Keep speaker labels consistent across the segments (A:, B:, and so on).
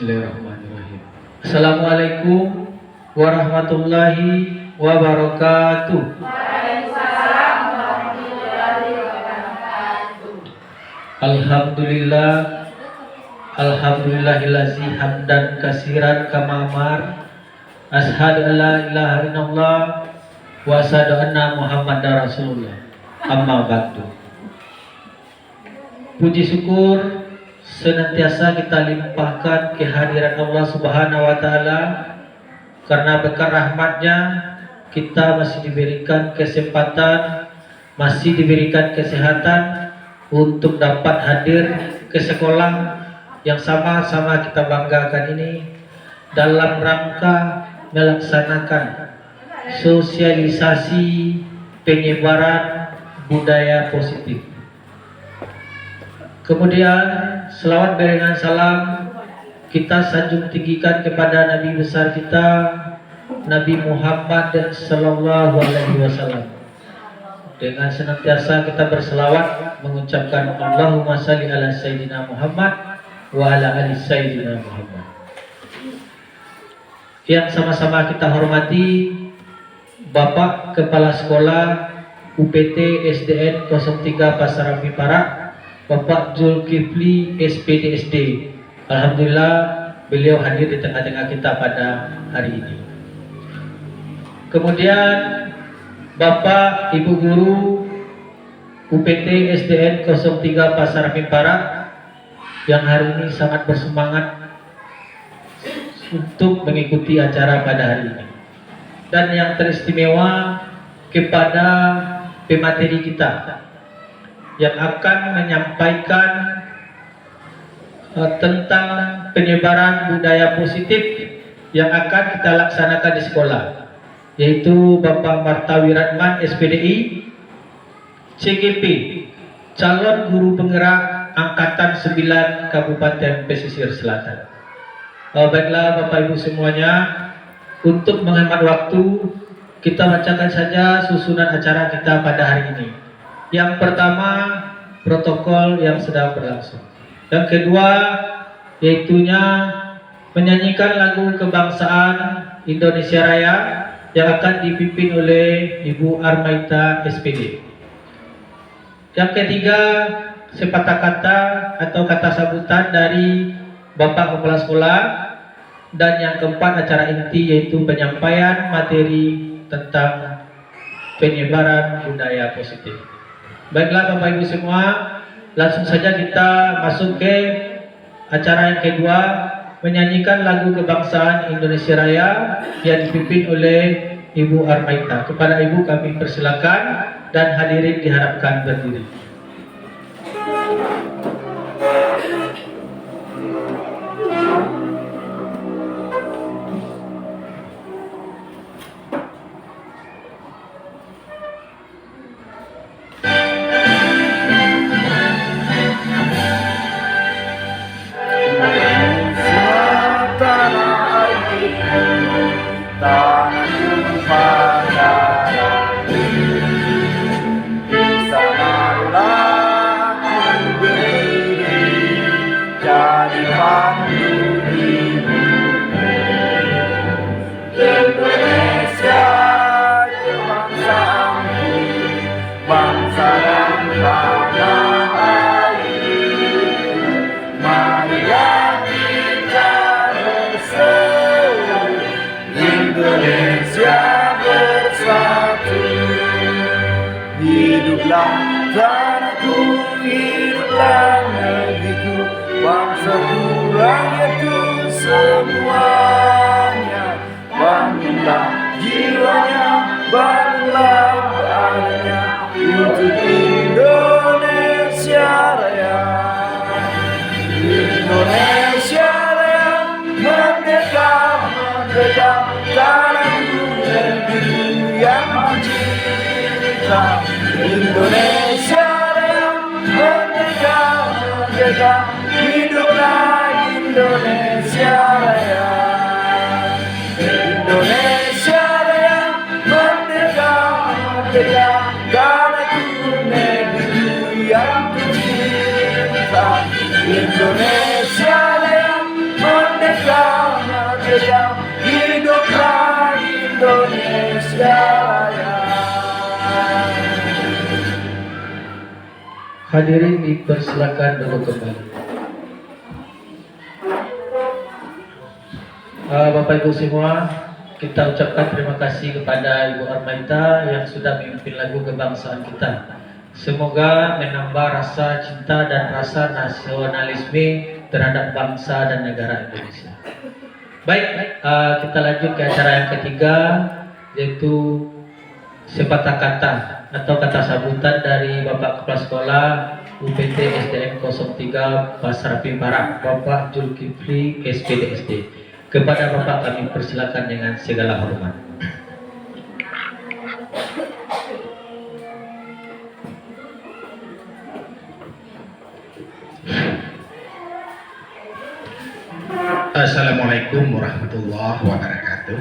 A: Bismillahirrahmanirrahim. Assalamualaikum warahmatullahi wabarakatuh.
B: Waalaikumsalam warahmatullahi wabarakatuh.
A: Alhamdulillah, alhamdulillahillazi hamdan kasiran kama amar. Ashhadu an la ilaha illallah wa asyhadu anna Muhammadar Rasulullah. Amma ba'du. Puji syukur senantiasa kita limpahkan kehadiran Allah Subhanahu wa taala, karena berkat rahmatnya kita masih diberikan kesempatan, masih diberikan kesehatan untuk dapat hadir ke sekolah yang sama-sama kita banggakan ini dalam rangka melaksanakan sosialisasi penyebaran budaya positif. Kemudian selawat beriringan salam kita sanjung tinggikan kepada Nabi besar kita, Nabi Muhammad sallallahu alaihi wasallam. Dengan senantiasa kita berselawat mengucapkan Allahumma shalli ala sayyidina Muhammad wa ala ali sayyidina Muhammad. Yang sama-sama kita hormati Bapak Kepala Sekolah UPT SDN 03 Pasar Rambi Parak, Bapak Zulkifli SPDSD. Alhamdulillah beliau hadir di tengah-tengah kita pada hari ini. Kemudian Bapak Ibu Guru UPT SDN 03 Pasar Rambi Parak yang hari ini sangat bersemangat untuk mengikuti acara pada hari ini. Dan yang teristimewa kepada pemateri kita yang akan menyampaikan tentang penyebaran budaya positif yang akan kita laksanakan di sekolah, yaitu Bapak Martawi Ratman SPDI CGP, calon guru penggerak Angkatan 9 Kabupaten Pesisir Selatan. Baiklah Bapak Ibu semuanya, untuk menghemat waktu kita bacakan saja susunan acara kita pada hari ini. Yang pertama, protokol yang sedang berlangsung. Yang kedua, yaitunya menyanyikan lagu kebangsaan Indonesia Raya yang akan dipimpin oleh Ibu Armaita SPD. Yang ketiga, sepatah kata atau kata sambutan dari Bapak Kepala Sekolah. Dan yang keempat, acara inti yaitu penyampaian materi tentang penyebaran budaya positif. Baiklah Bapak Ibu semua, langsung saja kita masuk ke acara yang kedua, menyanyikan lagu kebangsaan Indonesia Raya yang dipimpin oleh Ibu Armaita. Kepada Ibu kami persilakan dan hadirin diharapkan berdiri.
C: Hiduplah tanahku, hiduplah negeriku, bangsaku, rakyatku semuanya. Bangunlah jiwanya, bangunlah badannya untuk Indonesia Raya. Indonesia Raya, merdeka, merdeka, tanahku, negeriku yang kucinta. Indonesia Raya, merdeka, merdeka, hiduplah Indonesia Raya. Indonesia Raya, merdeka, merdeka, tanahku, negeriku yang kucinta. Indonesia Raya, merdeka, hiduplah Indonesia Raya.
A: Hadirin dipersilakan duduk kembali. Bapak Ibu semua, kita ucapkan terima kasih kepada Ibu Armaita yang sudah memimpin lagu kebangsaan kita. Semoga menambah rasa cinta dan rasa nasionalisme terhadap bangsa dan negara Indonesia. Baik, kita lanjut ke acara yang ketiga, yaitu sepatah kata atau kata sambutan dari Bapak Kepala Sekolah UPT SDN 03 Pasar Barat, Bapak Zulkifli SPDSD. Kepada Bapak kami persilakan dengan segala hormat.
D: Assalamualaikum warahmatullahi wabarakatuh.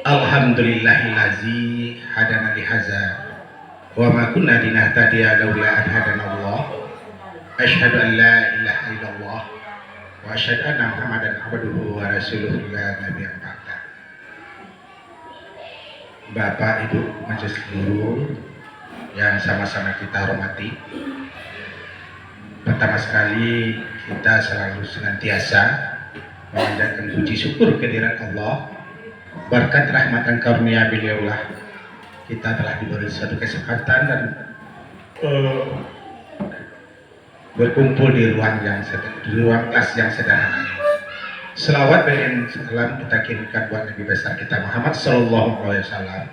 D: Alhamdulillahillazi hadana lihaza wa ma kunna linahtadiya laula an hadanallah. Asyhadu an la ilaha illallah wa asyhadu anna Muhammadan abduhu wa rasuluhu la nabiyya ba'da. Bapak Ibu majelis guru yang sama-sama kita hormati, pertama sekali kita selalu senantiasa memanjatkan puji syukur kehadirat Allah. Berkat rahmat dan karunia beliaulah kita telah diberi suatu kesempatan dan berkumpul di ruang kelas yang sederhana ini. Selawat dan salam kita kirimkan buat Nabi besar kita Muhammad Sallallahu Alaihi Wasallam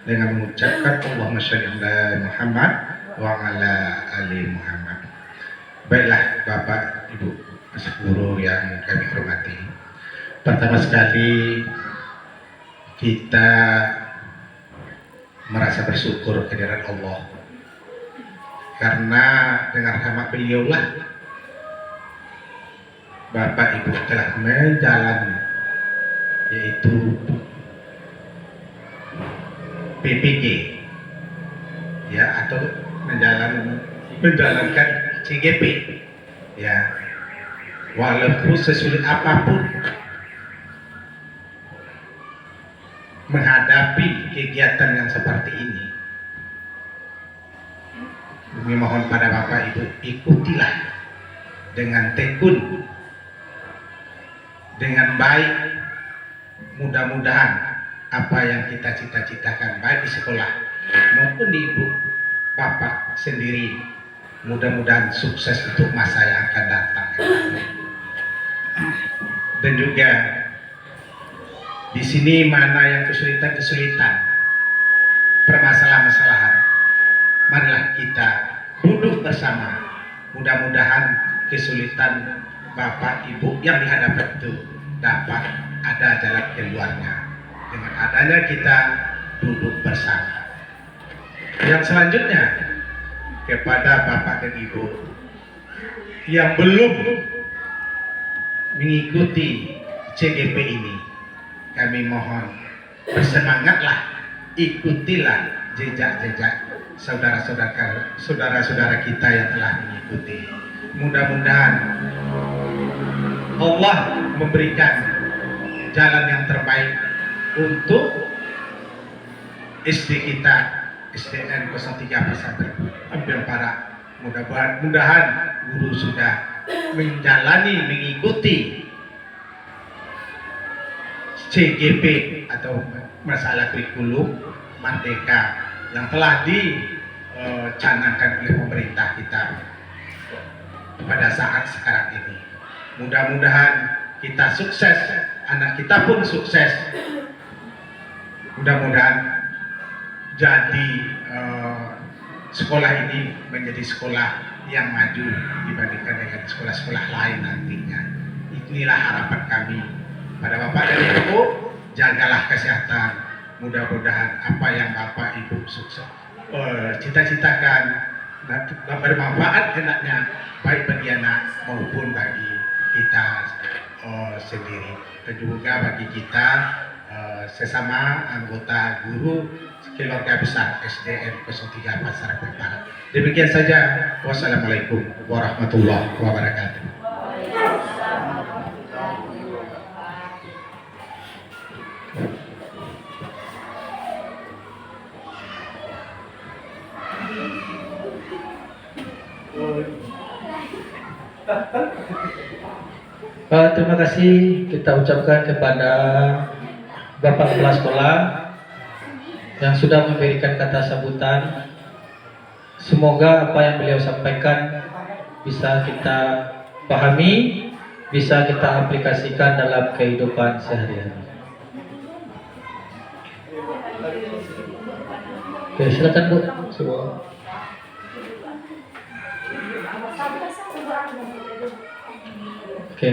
D: dengan mengucapkan Allahumma sholli ala Muhammad wa ala ali Muhammad. Baiklah Bapak Ibu guru yang kami hormati, pertama sekali kita merasa bersyukur kehadirat Allah, karena dengan rahmat beliaulah Bapak Ibu telah menjalani, yaitu PPG ya, atau menjalankan CGP ya, walaupun sesulit apapun menghadapi kegiatan yang seperti ini. Kami mohon pada Bapak Ibu, ikutilah dengan tekun, dengan baik. Mudah-mudahan apa yang kita cita-citakan baik di sekolah maupun di ibu bapak sendiri, mudah-mudahan sukses untuk masa yang akan datang. Dan juga di sini mana yang kesulitan-kesulitan, permasalahan-masalahan, marilah kita duduk bersama. Mudah-mudahan kesulitan Bapak Ibu yang dihadapi itu dapat ada jalan keluarnya dengan adanya kita duduk bersama. Yang selanjutnya, kepada Bapak dan Ibu yang belum mengikuti CGP ini, kami mohon bersemangatlah, ikutilah jejak-jejak saudara-saudara kita yang telah mengikuti. Mudah-mudahan Allah memberikan jalan yang terbaik untuk SD kita, SDN 03 Pasar Barat. Mudah-mudahan guru sudah mengikuti CGP atau masalah kurikulum Merdeka yang telah dicanangkan oleh pemerintah kita pada saat sekarang ini. Mudah-mudahan kita sukses, anak kita pun sukses. Mudah-mudahan jadi sekolah ini menjadi sekolah yang maju dibandingkan dengan sekolah-sekolah lain nantinya. Inilah harapan kami pada Bapak dan Ibu. Jagalah kesehatan. Mudah-mudahan apa yang Bapak Ibu sukses cita-citakan bermanfaat hendaknya baik bagi anak maupun bagi kita sendiri, dan juga bagi kita sesama anggota guru keluarga besar SDN 03 Pasar Barat. Demikian saja. Wassalamualaikum warahmatullahi wabarakatuh.
A: Terima kasih kita ucapkan kepada Bapak Kepala Sekolah yang sudah memberikan kata sambutan. Semoga apa yang beliau sampaikan bisa kita pahami, bisa kita aplikasikan dalam kehidupan sehari-hari. Oke, silakan Bu. Semua. Oke.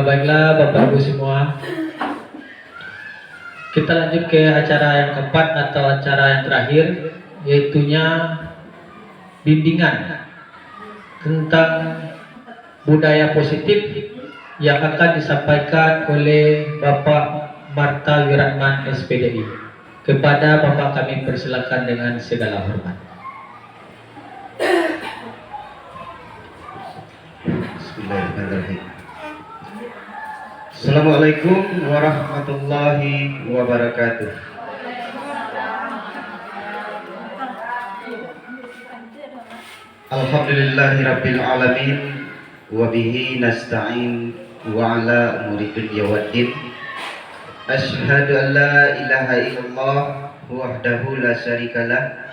A: Baiklah Bapak Ibu semua. Kita lanjut ke acara yang keempat atau acara yang terakhir, yaitunya bimbingan tentang budaya positif yang akan disampaikan oleh Bapak Marta Wiratman SPDI. Kepada Bapak kami persilakan dengan segala hormat.
E: Bismillahirrahmanirrahim. Assalamualaikum warahmatullahi wabarakatuh. Alhamdulillahirabbil alamin wa bihi nasta'in wa ala umuri dunya waddin. Asyhadu an la ilaha illallah wahdahu la syarikalah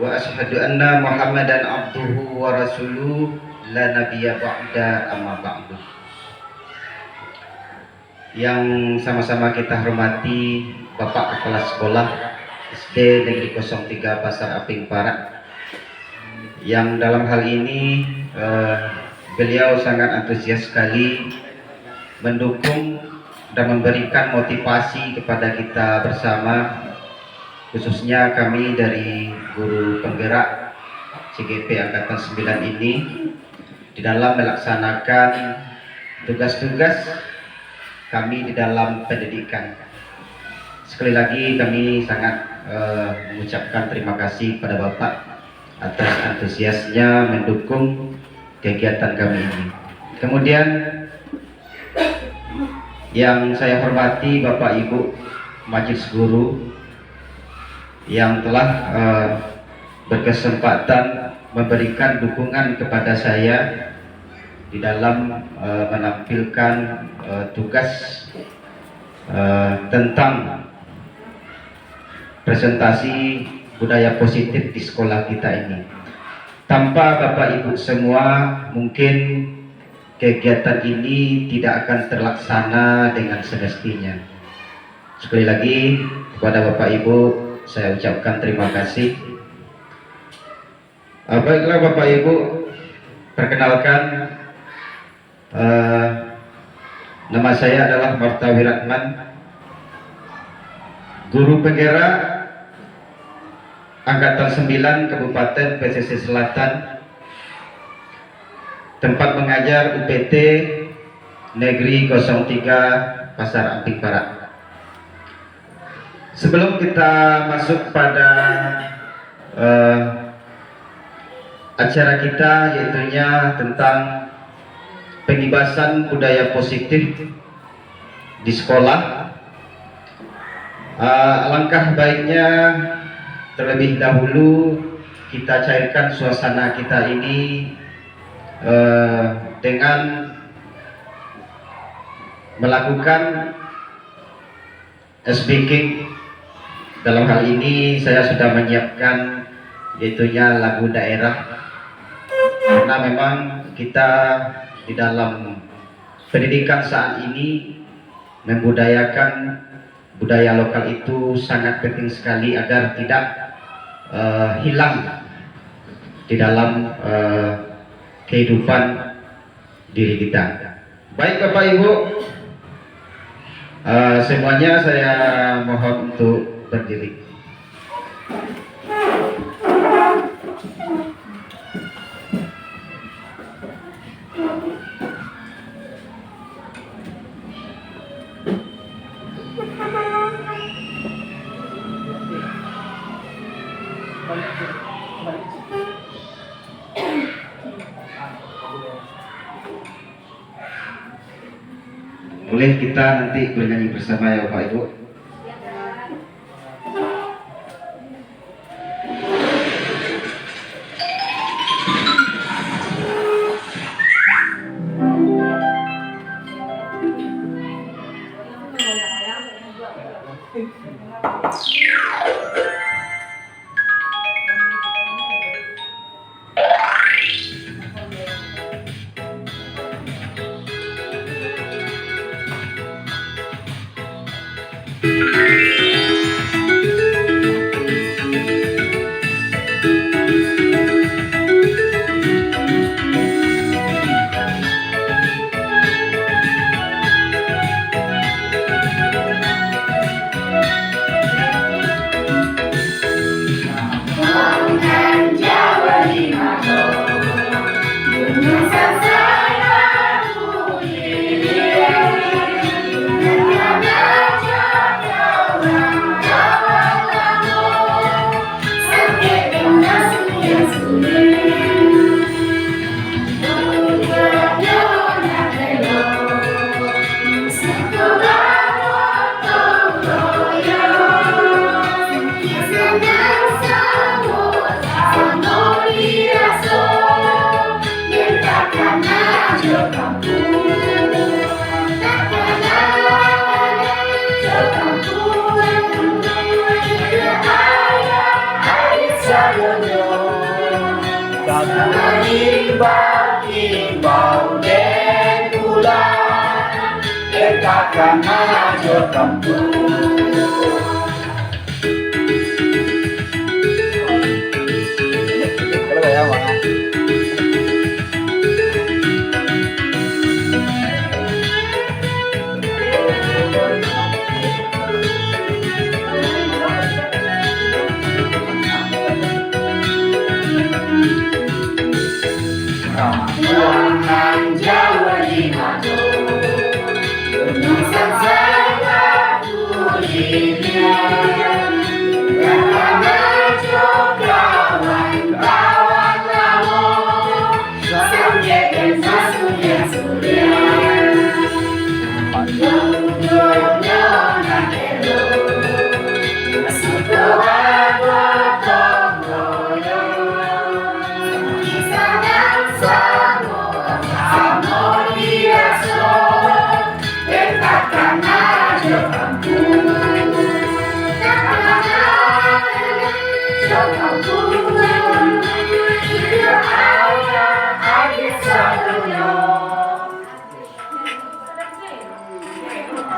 E: wa asyhadu anna Muhammadan abduhu wa rasuluh la nabiyya ba'da amma ba'du. Yang sama-sama kita hormati Bapak Kepala Sekolah SD Negeri 03 Pasar Aping Barat, yang dalam hal ini beliau sangat antusias sekali mendukung dan memberikan motivasi kepada kita bersama, khususnya kami dari guru penggerak CGP Angkatan 9 ini di dalam melaksanakan tugas-tugas kami di dalam pendidikan. Sekali lagi kami sangat mengucapkan terima kasih kepada Bapak atas antusiasnya mendukung kegiatan kami ini. Kemudian yang saya hormati Bapak Ibu Majelis Guru yang telah berkesempatan memberikan dukungan kepada saya di dalam menampilkan tugas tentang presentasi budaya positif di sekolah kita ini. Tanpa Bapak Ibu semua, mungkin kegiatan ini tidak akan terlaksana dengan semestinya. Sekali lagi kepada Bapak Ibu saya ucapkan terima kasih. Baiklah Bapak Ibu, perkenalkan, nama saya adalah Marta Wiratman, guru penggerak Angkatan 9 Kabupaten Pesisir Selatan, tempat mengajar UPT Negeri 03 Pasar Aping Barat. Sebelum kita masuk pada acara kita, yaitunya tentang pengibasan budaya positif di sekolah, alangkah baiknya terlebih dahulu kita cairkan suasana kita ini dengan melakukan speaking. Dalam hal ini saya sudah menyiapkan yaitunya lagu daerah, karena memang kita di dalam pendidikan saat ini membudayakan budaya lokal itu sangat penting sekali agar tidak hilang di dalam kehidupan diri kita. Baik Bapak Ibu, semuanya saya mohon untuk berdiri. Boleh kita nanti bernyanyi bersama ya Bapak Ibu.
C: Imbau den tulang dekatkan aja kampung. Buangan Jawa di madu, gunung sangsara kulitnya, karena kawan kawan lamo, sampai dan sasunya surya, duduknya nak elok, masuk ke bawah tonggoyo.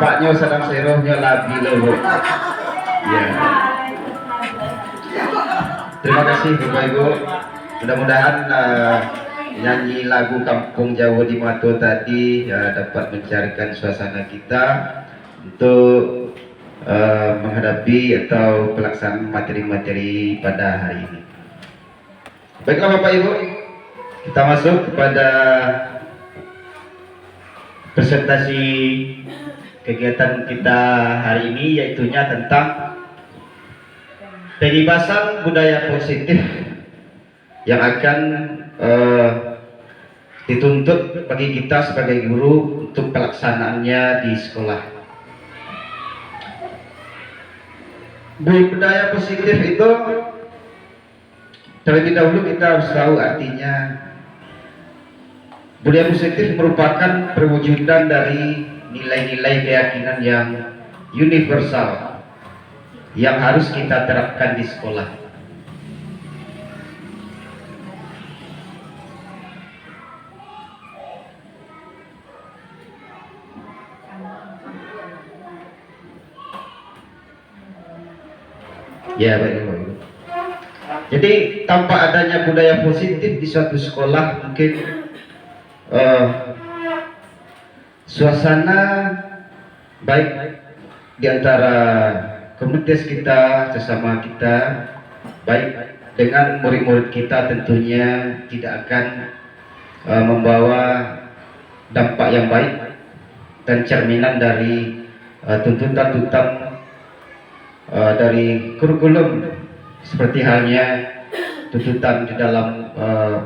E: Pak Nyo sedang serohnya lagi loh. Ya. Terima kasih Bapak Ibu. Mudah-mudahan nyanyi lagu Kampung Jawa di Mato tadi dapat mencarikan suasana kita untuk menghadapi atau pelaksanaan materi-materi pada hari ini. Baiklah Bapak Ibu, kita masuk kepada presentasi kegiatan kita hari ini, yaitunya tentang penghibasan budaya positif yang akan dituntut bagi kita sebagai guru untuk pelaksanaannya di sekolah. Budaya positif itu terlebih dahulu kita harus tahu artinya. Budaya positif merupakan perwujudan dari nilai-nilai keyakinan yang universal yang harus kita terapkan di sekolah. Ya, baik. Jadi tanpa adanya budaya positif di suatu sekolah, mungkin suasana baik di antara komunitas kita, sesama kita, baik dengan murid-murid kita tentunya tidak akan membawa dampak yang baik dan cerminan dari tuntutan-tuntutan dari kurikulum, seperti halnya tuntutan di dalam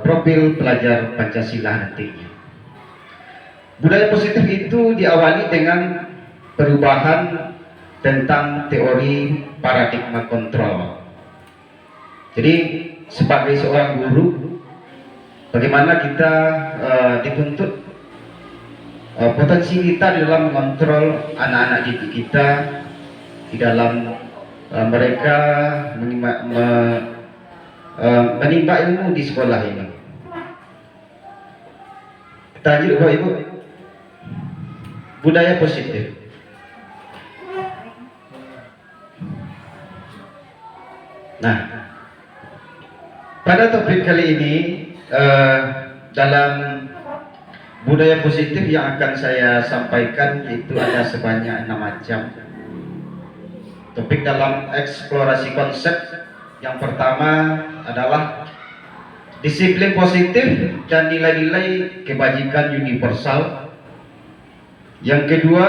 E: profil pelajar Pancasila nantinya. Budaya positif itu diawali dengan perubahan tentang teori paradigma kontrol. Jadi sebagai seorang guru, bagaimana kita dituntut potensi kita di dalam mengontrol anak-anak didik kita, di dalam mereka menimba ilmu di sekolah ini. Kita lanjut Bapak Ibu. Budaya positif. Nah, pada topik kali ini dalam budaya positif yang akan saya sampaikan itu ada sebanyak 6 macam. Topik dalam eksplorasi konsep yang pertama adalah disiplin positif dan nilai-nilai kebajikan universal. Yang kedua,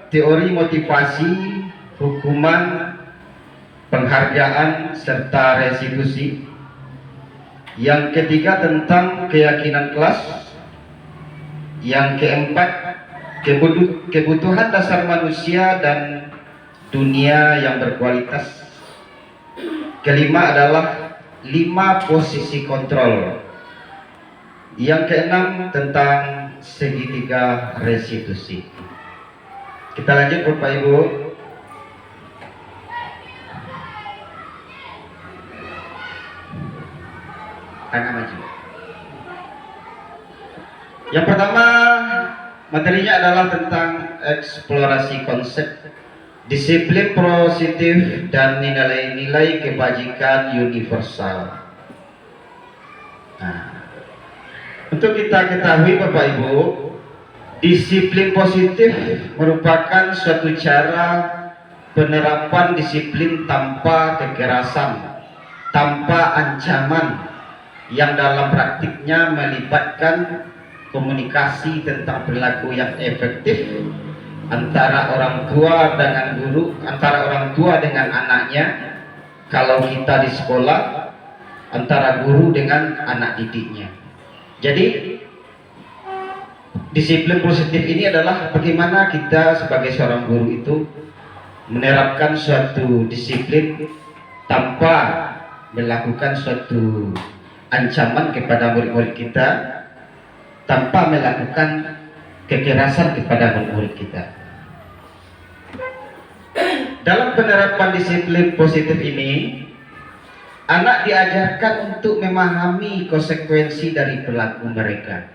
E: teori motivasi, hukuman, penghargaan, serta restitusi. Yang ketiga tentang keyakinan kelas. Yang keempat, kebutuhan dasar manusia dan dunia yang berkualitas. Kelima adalah 5 posisi kontrol. Yang keenam tentang segitiga restitusi. Kita lanjut Bapak Ibu. Tengah maju. Yang pertama materinya adalah tentang eksplorasi konsep, disiplin positif dan nilai-nilai kebajikan universal. Nah, untuk kita ketahui Bapak Ibu, disiplin positif merupakan suatu cara penerapan disiplin tanpa kekerasan, tanpa ancaman, yang dalam praktiknya melibatkan komunikasi tentang perilaku yang efektif antara orang tua dengan guru, antara orang tua dengan anaknya, kalau kita di sekolah, antara guru dengan anak didiknya. Jadi disiplin positif ini adalah bagaimana kita sebagai seorang guru itu menerapkan suatu disiplin tanpa melakukan suatu ancaman kepada murid-murid kita, tanpa melakukan kekerasan kepada murid-murid kita. Dalam penerapan disiplin positif ini, anak diajarkan untuk memahami konsekuensi dari perilaku mereka.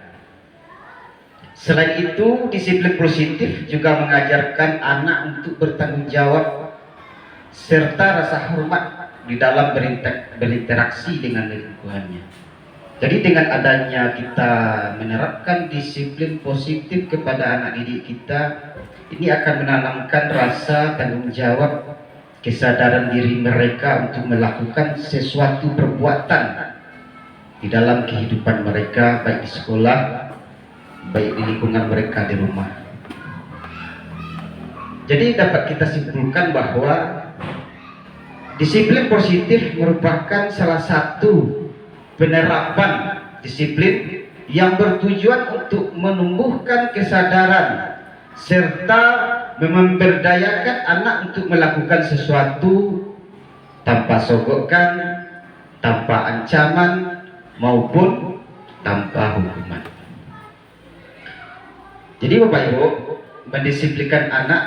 E: Selain itu, disiplin positif juga mengajarkan anak untuk bertanggung jawab serta rasa hormat di dalam berinteraksi dengan lingkungannya. Jadi dengan adanya kita menerapkan disiplin positif kepada anak didik kita, ini akan menanamkan rasa tanggung jawab, kesadaran diri mereka untuk melakukan sesuatu perbuatan di dalam kehidupan mereka, baik di sekolah, baik di lingkungan mereka di rumah. Jadi dapat kita simpulkan bahwa disiplin positif merupakan salah satu penerapan disiplin yang bertujuan untuk menumbuhkan kesadaran serta memberdayakan anak untuk melakukan sesuatu tanpa sogokan, tanpa ancaman maupun tanpa hukuman. Jadi Bapak Ibu, mendisiplinkan anak,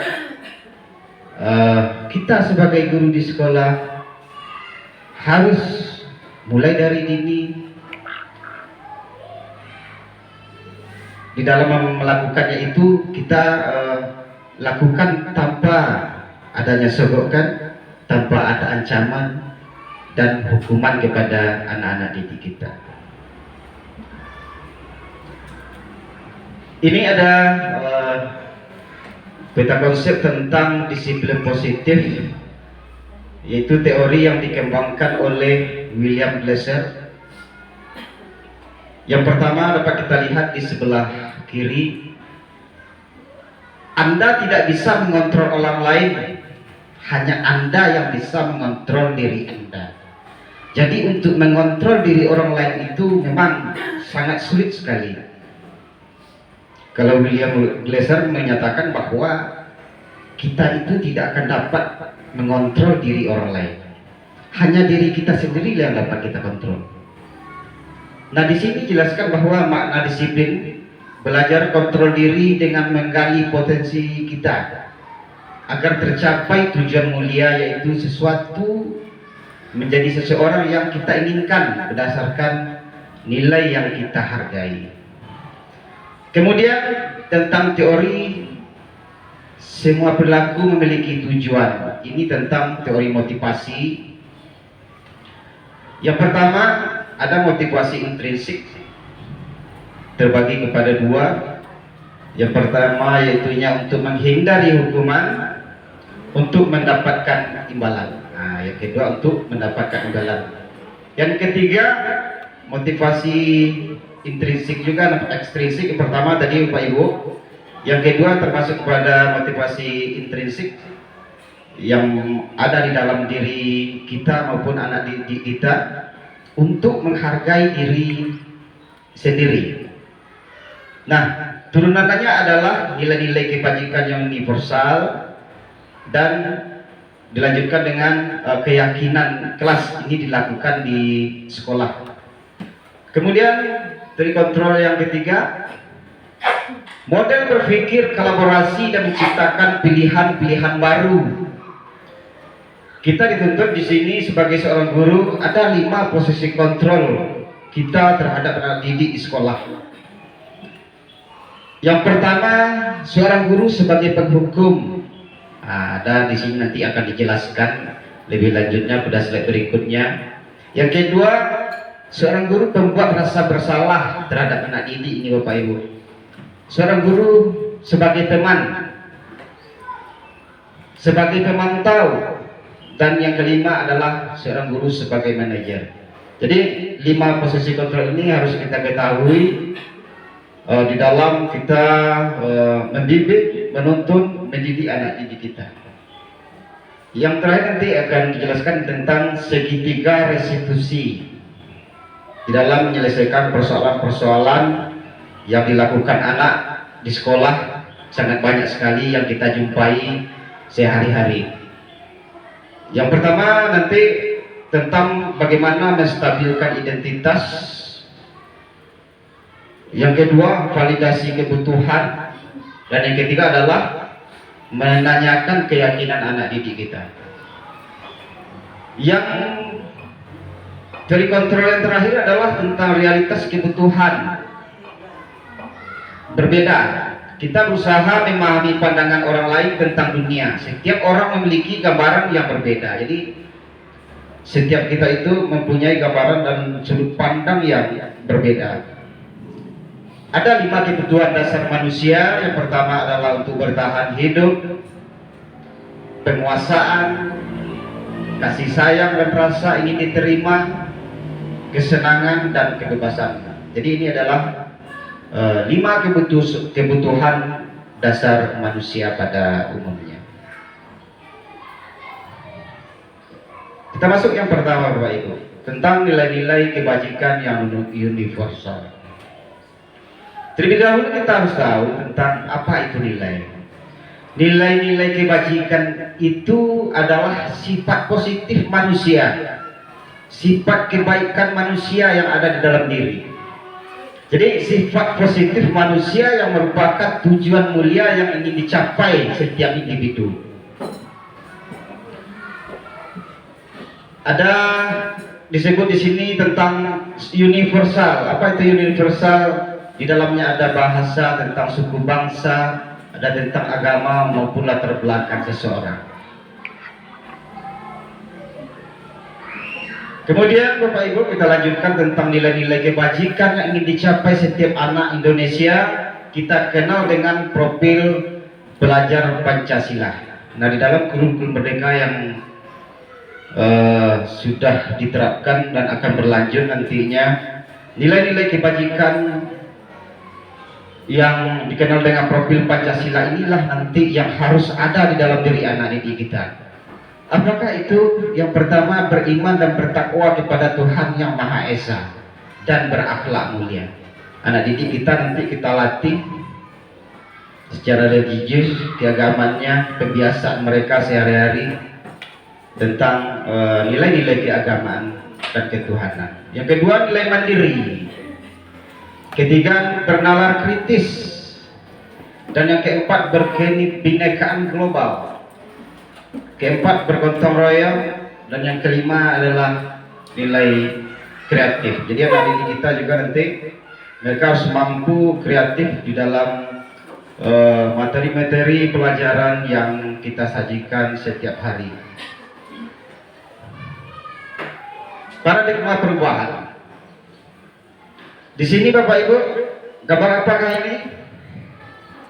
E: kita sebagai guru di sekolah harus mulai dari dini. Di dalam melakukannya itu kita lakukan tanpa adanya sogokan, tanpa ada ancaman dan hukuman kepada anak-anak didik kita. Ini ada peta konsep tentang disiplin positif, yaitu teori yang dikembangkan oleh William Glasser. Yang pertama dapat kita lihat di sebelah kiri. Anda tidak bisa mengontrol orang lain, hanya Anda yang bisa mengontrol diri Anda. Jadi untuk mengontrol diri orang lain itu memang sangat sulit sekali. Kalau William Glasser menyatakan bahwa kita itu tidak akan dapat mengontrol diri orang lain. Hanya diri kita sendiri yang dapat kita kontrol. Nah, di sini jelaskan bahwa makna disiplin belajar kontrol diri dengan menggali potensi kita agar tercapai tujuan mulia, yaitu sesuatu menjadi seseorang yang kita inginkan berdasarkan nilai yang kita hargai. Kemudian tentang teori semua perilaku memiliki tujuan. Ini tentang teori motivasi. Yang pertama, ada motivasi intrinsik terbagi kepada dua. Yang pertama yaitunya untuk menghindari hukuman, untuk mendapatkan imbalan. Nah, yang kedua untuk mendapatkan imbalan. Yang ketiga, motivasi intrinsik juga, ekstrinsik. Yang pertama tadi Bapak Ibu. Yang kedua termasuk kepada motivasi intrinsik yang ada di dalam diri kita maupun anak didik kita untuk menghargai diri sendiri. Nah, turunannya adalah nilai-nilai kebajikan yang universal dan dilanjutkan dengan keyakinan kelas. Ini dilakukan di sekolah. Kemudian dari kontrol yang ketiga, model berpikir kolaborasi dan menciptakan pilihan-pilihan baru. Kita dituntut di sini sebagai seorang guru ada 5 posisi kontrol kita terhadap anak didik di sekolah. Yang pertama, seorang guru sebagai penghukum. Nah, ada di sini nanti akan dijelaskan lebih lanjutnya pada slide berikutnya. Yang kedua, seorang guru pembuat rasa bersalah terhadap anak didik ini Bapak Ibu. Seorang guru sebagai teman, sebagai pemantau, dan yang kelima adalah seorang guru sebagai manajer. Jadi 5 posisi kontrol ini harus kita ketahui di dalam kita mendidik, menuntun, mendidik anak didik kita. Yang terakhir nanti akan dijelaskan tentang segitiga restitusi di dalam menyelesaikan persoalan-persoalan yang dilakukan anak di sekolah. Sangat banyak sekali yang kita jumpai sehari-hari. Yang pertama nanti tentang bagaimana menstabilkan identitas. Yang kedua, validasi kebutuhan. Dan yang ketiga adalah menanyakan keyakinan anak didik kita. Yang dari kontrol yang terakhir adalah tentang realitas kebutuhan. Berbeda. Kita berusaha memahami pandangan orang lain tentang dunia. Setiap orang memiliki gambaran yang berbeda. Jadi setiap kita itu mempunyai gambaran dan sudut pandang yang berbeda. Ada 5 kebutuhan dasar manusia. Yang pertama adalah untuk bertahan hidup, penguasaan, kasih sayang dan rasa ingin diterima, kesenangan dan kebebasan. Jadi ini adalah 5 kebutuhan dasar manusia pada umumnya. Kita masuk yang pertama Bapak Ibu, tentang nilai-nilai kebajikan yang universal. Terlebih dahulu kita harus tahu tentang apa itu nilai. Nilai-nilai kebajikan itu adalah sifat positif manusia, sifat kebaikan manusia yang ada di dalam diri. Jadi sifat positif manusia yang merupakan tujuan mulia yang ingin dicapai setiap individu. Ada disebut di sini tentang universal. Apa itu universal? Di dalamnya ada bahasa tentang suku bangsa, ada tentang agama maupun latar belakang seseorang. Kemudian Bapak Ibu kita lanjutkan tentang nilai-nilai kebajikan yang ingin dicapai setiap anak Indonesia. Kita kenal dengan profil belajar Pancasila. Nah, di dalam kurikulum Merdeka yang sudah diterapkan dan akan berlanjut nantinya, nilai-nilai kebajikan yang dikenal dengan profil Pancasila inilah nanti yang harus ada di dalam diri anak didik kita. Apakah itu? Yang pertama, beriman dan bertakwa kepada Tuhan Yang Maha Esa dan berakhlak mulia. Anak didik kita nanti kita latih secara religius, keagamannya, kebiasaan mereka sehari-hari tentang nilai-nilai keagamaan dan ketuhanan. Yang kedua, nilai mandiri. Ketiga, bernalar kritis. Dan yang keempat, berkebinekaan global. Keempat, bergotong royong. Dan yang kelima adalah nilai kreatif. Jadi anak didik kita juga nanti mereka harus mampu kreatif di dalam materi-materi pelajaran yang kita sajikan setiap hari. Paradigma perubahan. Di sini Bapak Ibu, gambar apakah ini?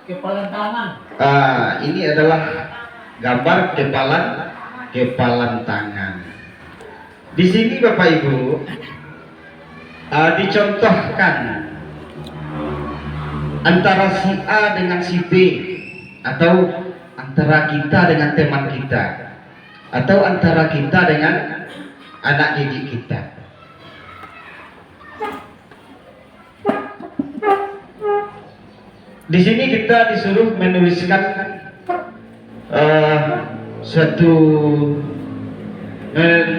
B: Kepalan tangan.
E: Ini adalah gambar kepalan tangan. Di sini Bapak Ibu dicontohkan antara si A dengan si B, atau antara kita dengan teman kita, atau antara kita dengan anak didik kita. Di sini kita disuruh menuliskan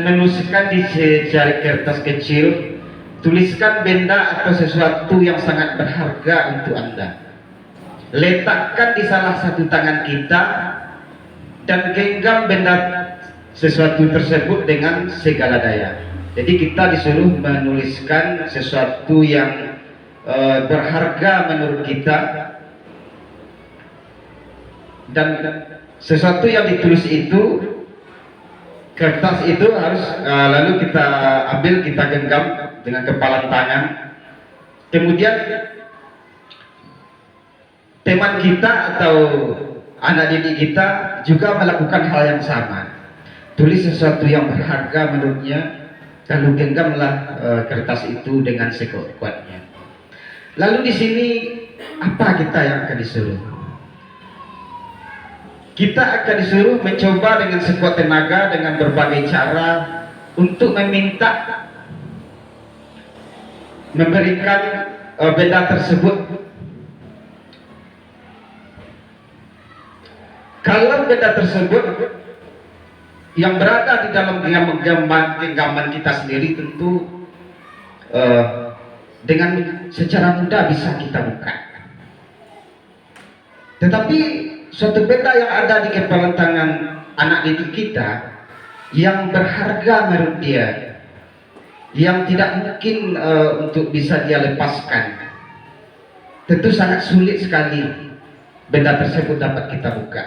E: menuliskan di secari kertas kecil, tuliskan benda atau sesuatu yang sangat berharga untuk Anda. Letakkan di salah satu tangan kita dan genggam benda sesuatu tersebut dengan segala daya. Jadi kita disuruh menuliskan sesuatu yang berharga menurut kita, dan sesuatu yang ditulis itu, kertas itu harus lalu kita ambil, kita genggam dengan kepalan tangan. Kemudian teman kita atau anak didik kita juga melakukan hal yang sama. Tulis sesuatu yang berharga menurutnya, lalu genggamlah kertas itu dengan sekuat-kuatnya. Lalu di sini apa kita yang akan disuruh? Kita akan disuruh mencoba dengan sekuat tenaga, dengan berbagai cara untuk memberikan benda tersebut. Kalau benda tersebut yang berada di dalam genggaman kita sendiri, tentu dengan secara mudah bisa kita buka. Tetapi suatu benda yang ada di kepalan tangan anak didik kita yang berharga menurut dia, yang tidak mungkin untuk bisa dia lepaskan, tentu sangat sulit sekali benda tersebut dapat kita buka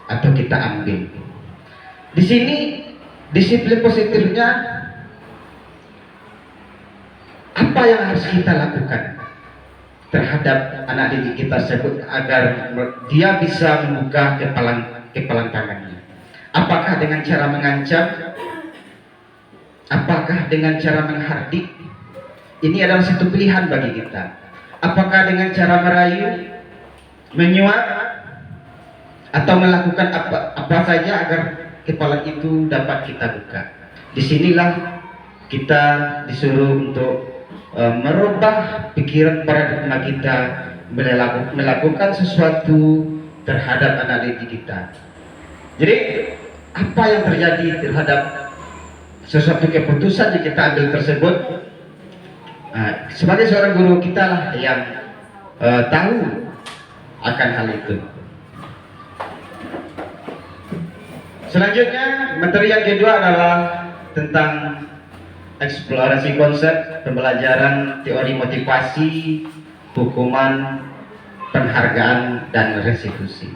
E: atau kita ambil. Di sini disiplin positifnya, apa yang harus kita lakukan terhadap anak didik kita tersebut agar dia bisa membuka kepalan tangannya? Apakah dengan cara mengancam? Apakah dengan cara menghardik? Ini adalah satu pilihan bagi kita. Apakah dengan cara merayu, menyuap, atau melakukan apa saja agar kepalan itu dapat kita buka? Disinilah kita disuruh untuk merubah pikiran paradigma kita, melakukan sesuatu terhadap anak didik kita. Jadi apa yang terjadi terhadap sesuatu keputusan yang kita ambil tersebut, sebagai seorang guru kita lah yang tahu akan hal itu. Selanjutnya, materi yang kedua adalah tentang eksplorasi konsep, pembelajaran teori motivasi, hukuman, penghargaan, dan restitusi.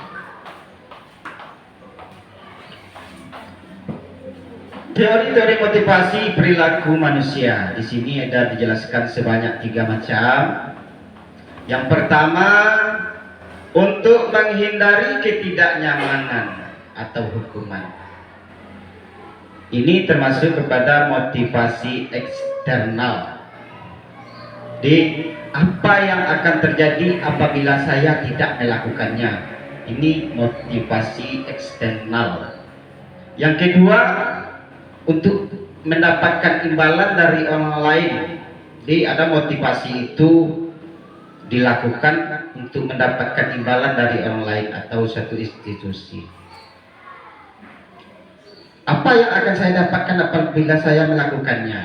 E: Teori-teori motivasi perilaku manusia. Di sini ada dijelaskan sebanyak 3 macam. Yang pertama, untuk menghindari ketidaknyamanan atau hukuman. Ini termasuk kepada motivasi eksternal. Di apa yang akan terjadi apabila saya tidak melakukannya. Ini motivasi eksternal. Yang kedua, untuk mendapatkan imbalan dari orang lain. Jadi ada motivasi itu dilakukan untuk mendapatkan imbalan dari orang lain atau suatu institusi. Apa yang akan saya dapatkan apabila saya melakukannya?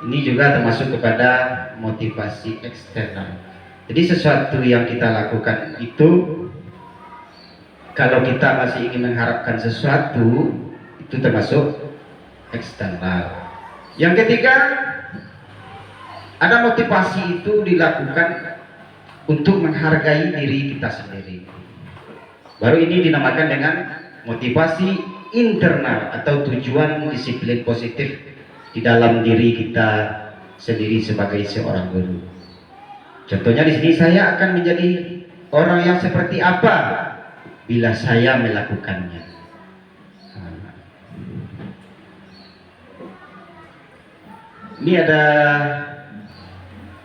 E: Ini juga termasuk kepada motivasi eksternal. Jadi sesuatu yang kita lakukan itu, kalau kita masih ingin mengharapkan sesuatu, itu termasuk eksternal. Yang ketiga, ada motivasi itu dilakukan untuk menghargai diri kita sendiri. Baru ini dinamakan dengan motivasi internal atau tujuan disiplin positif di dalam diri kita sendiri sebagai seorang guru. Contohnya di sini, saya akan menjadi orang yang seperti apa bila saya melakukannya. Ini ada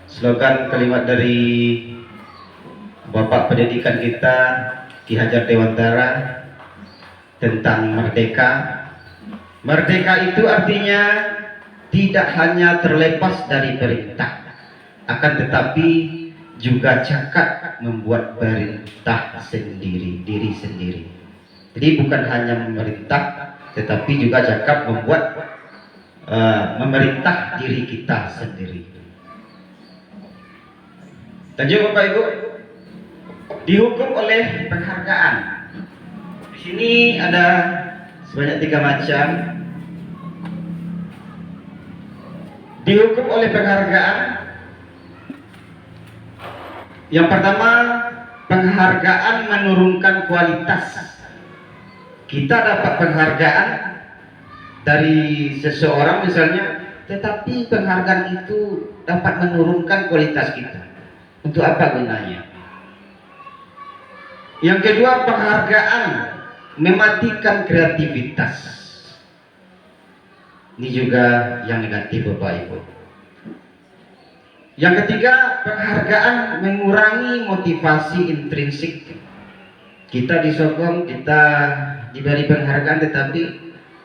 E: slogan kalimat dari Bapak Pendidikan kita Ki Hajar Dewantara tentang merdeka. Merdeka itu artinya tidak hanya terlepas dari perintah, akan tetapi juga cakap membuat perintah sendiri, diri sendiri. Jadi bukan hanya memerintah, tetapi juga cakap membuat memerintah diri kita sendiri. Lanjut Bapak Ibu, dihukum oleh penghargaan. Di sini ada sebanyak 3 macam. Dihukum oleh penghargaan. Yang pertama, penghargaan menurunkan kualitas. Kita dapat penghargaan dari seseorang misalnya, tetapi penghargaan itu dapat menurunkan kualitas kita. Untuk apa gunanya? Yang kedua, penghargaan mematikan kreativitas. Ini juga yang negatif Bapak Ibu. Yang ketiga, penghargaan mengurangi motivasi intrinsik. Kita disokong, kita diberi penghargaan, tetapi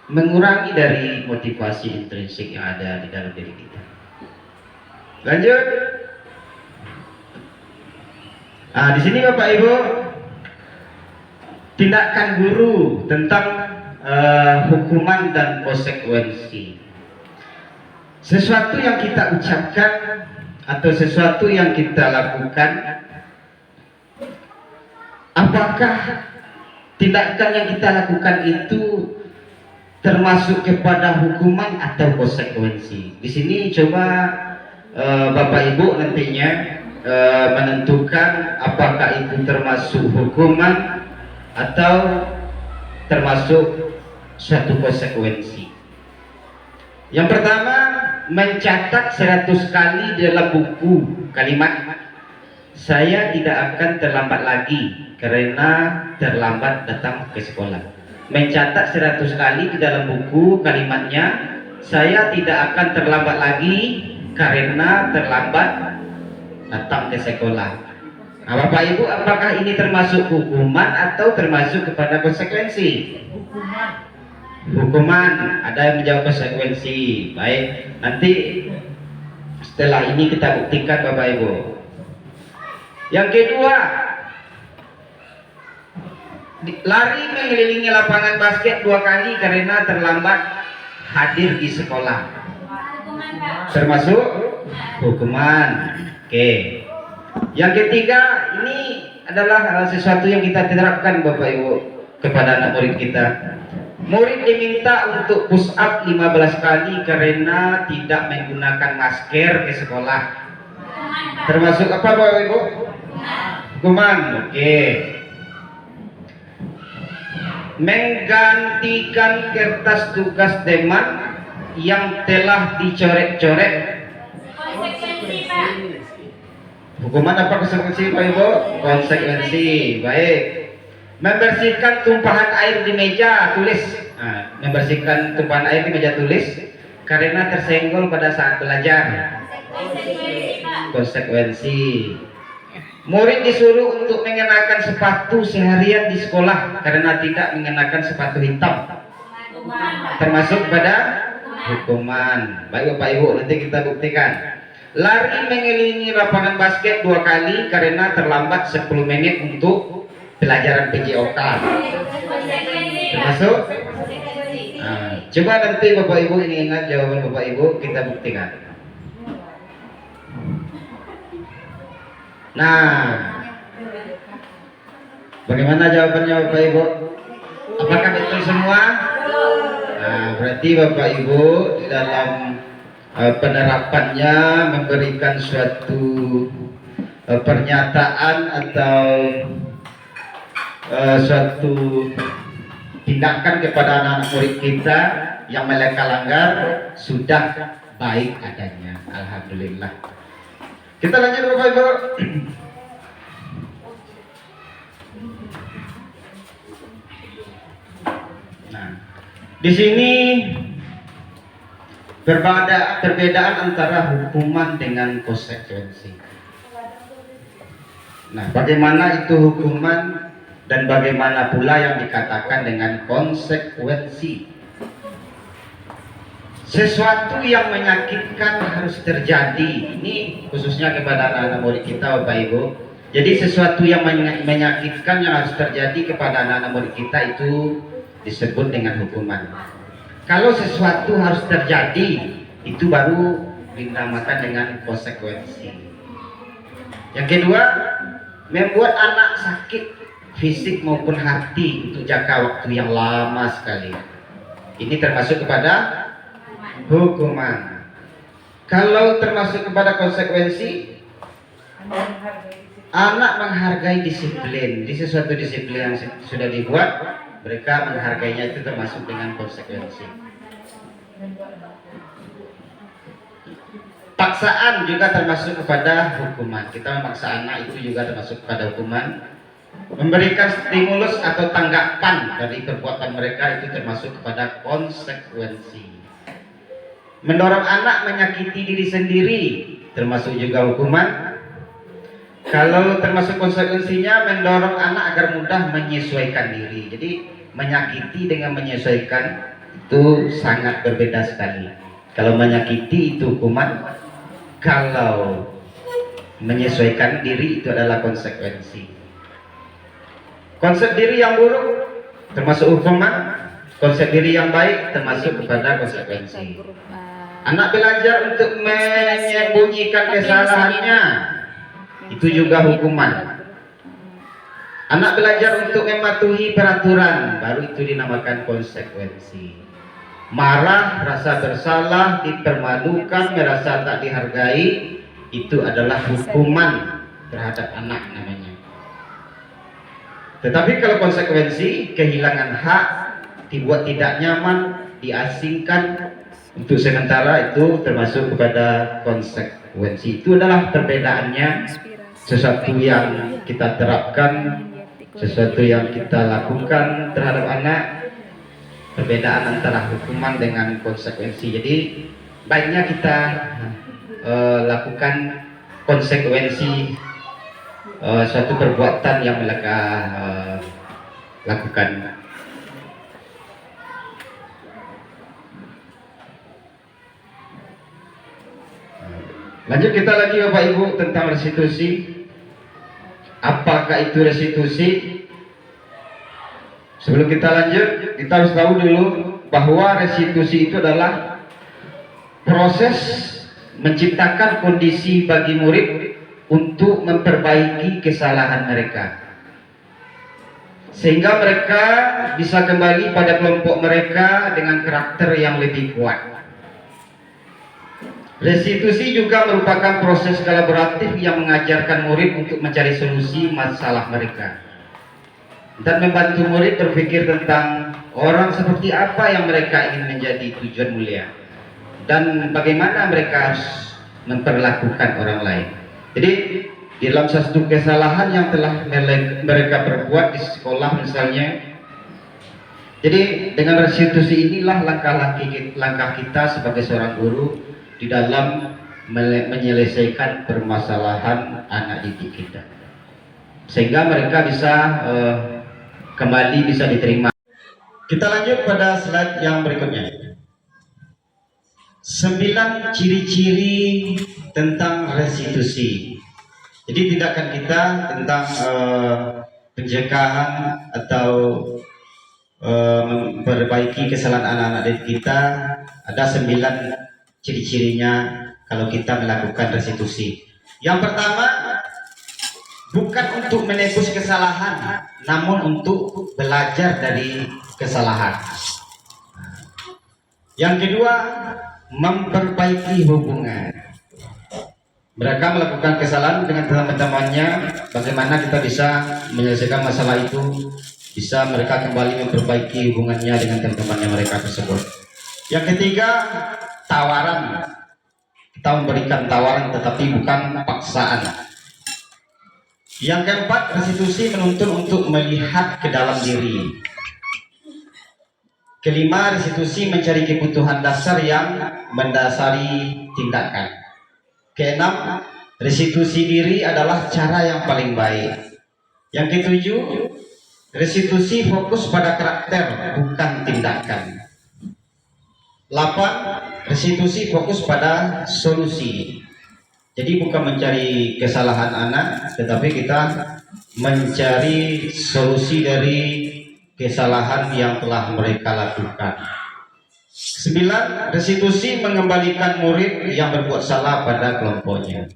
E: mengurangi dari motivasi intrinsik yang ada di dalam diri kita. Lanjut. Di sini Bapak Ibu, tindakan guru tentang hukuman dan konsekuensi. Sesuatu yang kita ucapkan atau sesuatu yang kita lakukan, apakah tindakan yang kita lakukan itu termasuk kepada hukuman atau konsekuensi? Di sini coba Bapak Ibu nantinya menentukan apakah itu termasuk hukuman atau termasuk suatu konsekuensi. Yang pertama, mencatat 100 kali dalam buku kalimat saya tidak akan terlambat lagi karena terlambat datang ke sekolah. Mencatat 100 kali di dalam buku kalimatnya saya tidak akan terlambat lagi karena terlambat datang ke sekolah. Nah, Bapak Ibu, apakah ini termasuk hukuman atau termasuk kepada konsekuensi? Hukuman. Ada yang menjawab konsekuensi. Baik, nanti setelah ini kita buktikan Bapak Ibu. Yang kedua, lari mengelilingi lapangan basket 2 kali karena terlambat hadir di sekolah. Termasuk hukuman. Oke. Yang ketiga, ini adalah sesuatu yang kita terapkan Bapak Ibu kepada anak murid kita. Murid diminta untuk push up 15 kali karena tidak menggunakan masker ke sekolah. Termasuk apa Bapak Ibu? Hukuman. Oke. Menggantikan kertas tugas teman yang telah dicoret-coret. Hukuman apa konsekuensi Pak Ibu? Konsekuensi. Baik. Membersihkan tumpahan air di meja tulis. Nah, membersihkan tumpahan air di meja tulis karena tersenggol pada saat belajar. Konsekuensi. Murid disuruh untuk mengenakan sepatu seharian di sekolah karena tidak mengenakan sepatu hitam. Termasuk pada hukuman. Baik Bapak Ibu, nanti kita buktikan. Lari mengelilingi lapangan basket 2 kali karena terlambat 10 menit untuk pelajaran PJOK. Termasuk? Nah, coba nanti Bapak Ibu ini ingat jawaban Bapak Ibu, kita buktikan. Nah, bagaimana jawabannya Bapak Ibu? Apakah betul semua? Nah, berarti Bapak Ibu di dalam penerapannya memberikan suatu pernyataan atau suatu tindakan kepada anak-anak murid kita yang mereka langgar sudah baik adanya. Alhamdulillah. Kita lanjut Bapak Ibu. Nah, di sini perbedaan antara hukuman dengan konsekuensi. Nah, bagaimana itu hukuman dan bagaimana pula yang dikatakan dengan konsekuensi? Sesuatu yang menyakitkan harus terjadi. Ini khususnya kepada anak-anak murid kita Bapak Ibu. Jadi sesuatu yang menyakitkan yang harus terjadi kepada anak-anak murid kita itu disebut dengan hukuman. Kalau sesuatu harus terjadi, itu baru dinamakan dengan konsekuensi. Yang kedua, membuat anak sakit fisik maupun hati untuk jangka waktu yang lama sekali. Ini termasuk kepada hukuman. Kalau termasuk kepada konsekuensi, anak menghargai disiplin. Di sesuatu disiplin yang sudah dibuat, mereka menghargainya, itu termasuk dengan konsekuensi. Paksaan juga termasuk kepada hukuman. Kita memaksa anak itu juga termasuk kepada hukuman. Memberikan stimulus atau tanggapan dari perbuatan mereka itu termasuk kepada konsekuensi. Mendorong anak menyakiti diri sendiri termasuk juga hukuman. Kalau termasuk konsekuensinya, mendorong anak agar mudah menyesuaikan diri. Jadi menyakiti dengan menyesuaikan itu sangat berbeda sekali. Kalau menyakiti itu hukuman, kalau menyesuaikan diri itu adalah konsekuensi. Konsep diri yang buruk termasuk hukuman, konsep diri yang baik termasuk kepada konsekuensi. Anak belajar untuk menyembunyikan kesalahannya, itu juga hukuman. Anak belajar untuk mematuhi peraturan, baru itu dinamakan konsekuensi. Marah, rasa bersalah, dipermalukan, merasa tak dihargai, itu adalah hukuman terhadap anak namanya. Tetapi kalau konsekuensi, kehilangan hak, dibuat tidak nyaman, diasingkan untuk sementara, itu termasuk kepada konsekuensi. Itu adalah perbedaannya, sesuatu yang kita terapkan, sesuatu yang kita lakukan terhadap anak, perbedaan antara hukuman dengan konsekuensi. Jadi baiknya kita lakukan konsekuensi suatu perbuatan yang mereka lakukan. Lanjut kita lagi Bapak Ibu tentang restitusi. Apakah itu restitusi? Sebelum kita lanjut, kita harus tahu dulu bahwa restitusi itu adalah proses menciptakan kondisi bagi murid untuk memperbaiki kesalahan mereka, sehingga mereka bisa kembali pada kelompok mereka dengan karakter yang lebih kuat. Restitusi juga merupakan proses kolaboratif yang mengajarkan murid untuk mencari solusi masalah mereka dan membantu murid berpikir tentang orang seperti apa yang mereka ingin menjadi tujuan mulia dan bagaimana mereka harus memperlakukan orang lain. Jadi dalam satu kesalahan yang telah mereka perbuat di sekolah misalnya, jadi dengan restitusi inilah langkah kita sebagai seorang guru di dalam menyelesaikan permasalahan anak didik kita, sehingga mereka bisa kembali bisa diterima. Kita lanjut pada slide yang berikutnya. 9 ciri-ciri tentang restitusi. Jadi tindakan kita tentang pencegahan atau memperbaiki kesalahan anak-anak didik kita, ada 9 ciri-cirinya kalau kita melakukan restitusi. Yang pertama, bukan untuk menebus kesalahan, namun untuk belajar dari kesalahan. Yang kedua, memperbaiki hubungan. Mereka melakukan kesalahan dengan teman-temannya, bagaimana kita bisa menyelesaikan masalah itu, bisa mereka kembali memperbaiki hubungannya dengan teman-temannya mereka tersebut. Yang ketiga, tawaran. Kita memberikan tawaran tetapi bukan paksaan. Yang keempat, restitusi menuntun untuk melihat ke dalam diri. Kelima, restitusi mencari kebutuhan dasar yang mendasari tindakan. Keenam, restitusi diri adalah cara yang paling baik. Yang ketujuh, restitusi fokus pada karakter bukan tindakan. 8, restitusi fokus pada solusi. Jadi bukan mencari kesalahan anak, tetapi kita mencari solusi dari kesalahan yang telah mereka lakukan. 9, restitusi mengembalikan murid yang berbuat salah pada kelompoknya.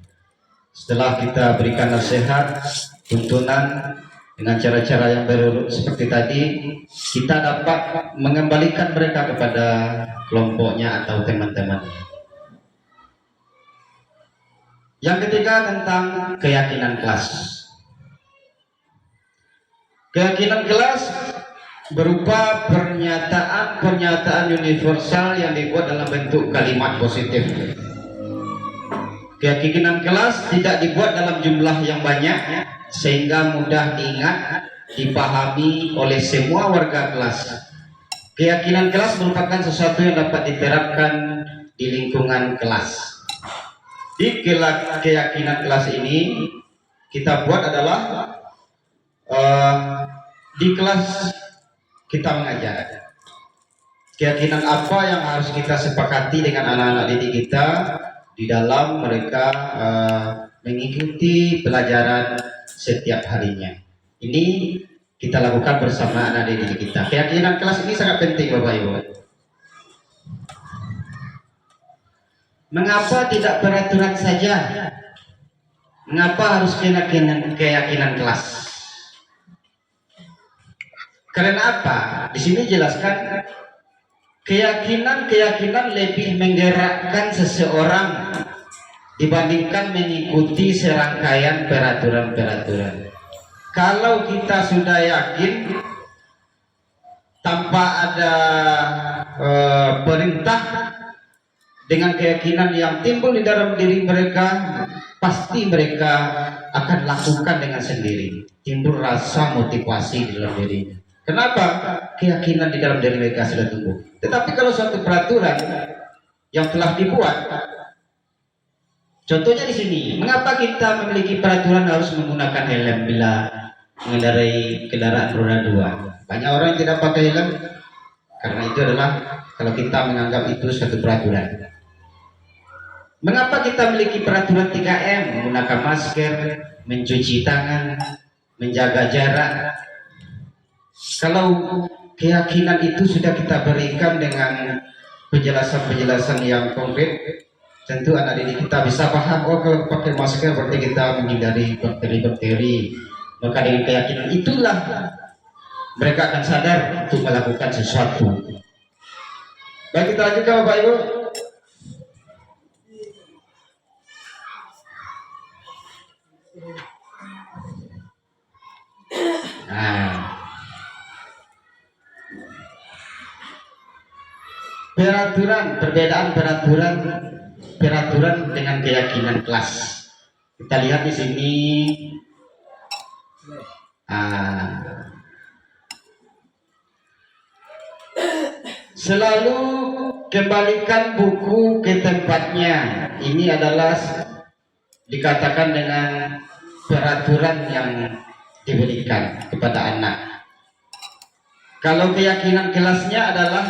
E: Setelah kita berikan nasihat, tuntunan dengan cara-cara yang berurut seperti tadi, kita dapat mengembalikan mereka kepada kelompoknya atau teman-temannya. Yang ketiga, tentang keyakinan kelas. Keyakinan kelas berupa pernyataan universal yang dibuat dalam bentuk kalimat positif. Keyakinan kelas tidak dibuat dalam jumlah yang banyak sehingga mudah diingat, dipahami oleh semua warga kelas. Keyakinan kelas merupakan sesuatu yang dapat diterapkan di lingkungan kelas. Di keyakinan kelas ini kita buat adalah di kelas kita mengajar. Keyakinan apa yang harus kita sepakati dengan anak-anak didik kita di dalam mereka mengikuti pelajaran setiap harinya. Ini kita lakukan bersama anak didik kita. Keyakinan kelas ini sangat penting, Bapak Ibu. Mengapa tidak peraturan saja? Mengapa harus keyakinan kelas? Karena apa? Di sini jelaskan keyakinan lebih menggerakkan seseorang dibandingkan mengikuti serangkaian peraturan-peraturan. Kalau kita sudah yakin tanpa ada perintah, dengan keyakinan yang timbul di dalam diri mereka, pasti mereka akan lakukan dengan sendiri. Timbul rasa motivasi di dalam dirinya. Kenapa? Keyakinan di dalam diri mereka sudah tumbuh. Tetapi kalau suatu peraturan yang telah dibuat, contohnya di sini, mengapa kita memiliki peraturan harus menggunakan helm bila mengendarai kendaraan roda 2? Banyak orang yang tidak pakai helm karena itu adalah kalau kita menganggap itu suatu peraturan. Mengapa kita memiliki peraturan 3M, menggunakan masker, mencuci tangan, menjaga jarak? Kalau keyakinan itu sudah kita berikan dengan penjelasan-penjelasan yang konkret, tentu anak didik kita bisa paham, oh kalau pakai masker berarti kita menghindari bakteri-bakteri. Maka dengan keyakinan itulah mereka akan sadar untuk melakukan sesuatu. Baik, kita lanjutkan Bapak Ibu. Nah, perbedaan peraturan dengan keyakinan kelas. Kita lihat di sini. Selalu kembalikan buku ke tempatnya. Ini adalah dikatakan dengan peraturan yang diberikan kepada anak. Kalau keyakinan kelasnya adalah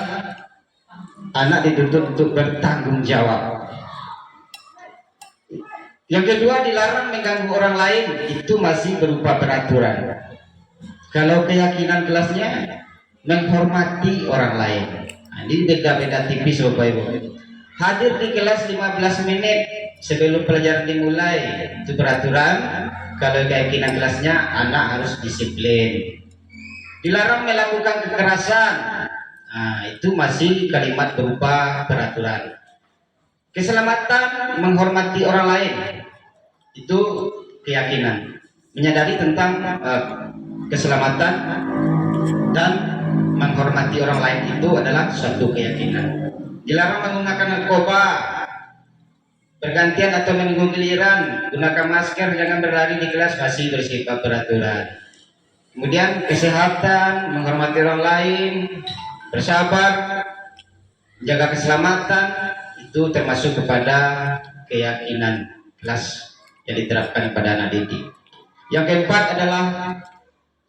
E: anak dituntut untuk bertanggung jawab. Yang kedua, dilarang mengganggu orang lain, itu masih berupa peraturan. Kalau keyakinan kelasnya menghormati orang lain. Nah, ini beda-beda tipis Bapak Ibu. Hadir di kelas 15 menit sebelum pelajaran dimulai, itu peraturan. Kalau keyakinan kelasnya anak harus disiplin. Dilarang melakukan kekerasan. Nah, itu masih kalimat berupa peraturan. Keselamatan, menghormati orang lain, itu keyakinan. Menyadari tentang keselamatan dan menghormati orang lain itu adalah suatu keyakinan. Dilarang menggunakan narkoba, bergantian atau menunggu giliran, gunakan masker, jangan berlari di kelas, masih bersifat peraturan. Kemudian kesehatan, menghormati orang lain, bersabar, jaga keselamatan, itu termasuk kepada keyakinan kelas yang diterapkan pada anak didik. Yang keempat adalah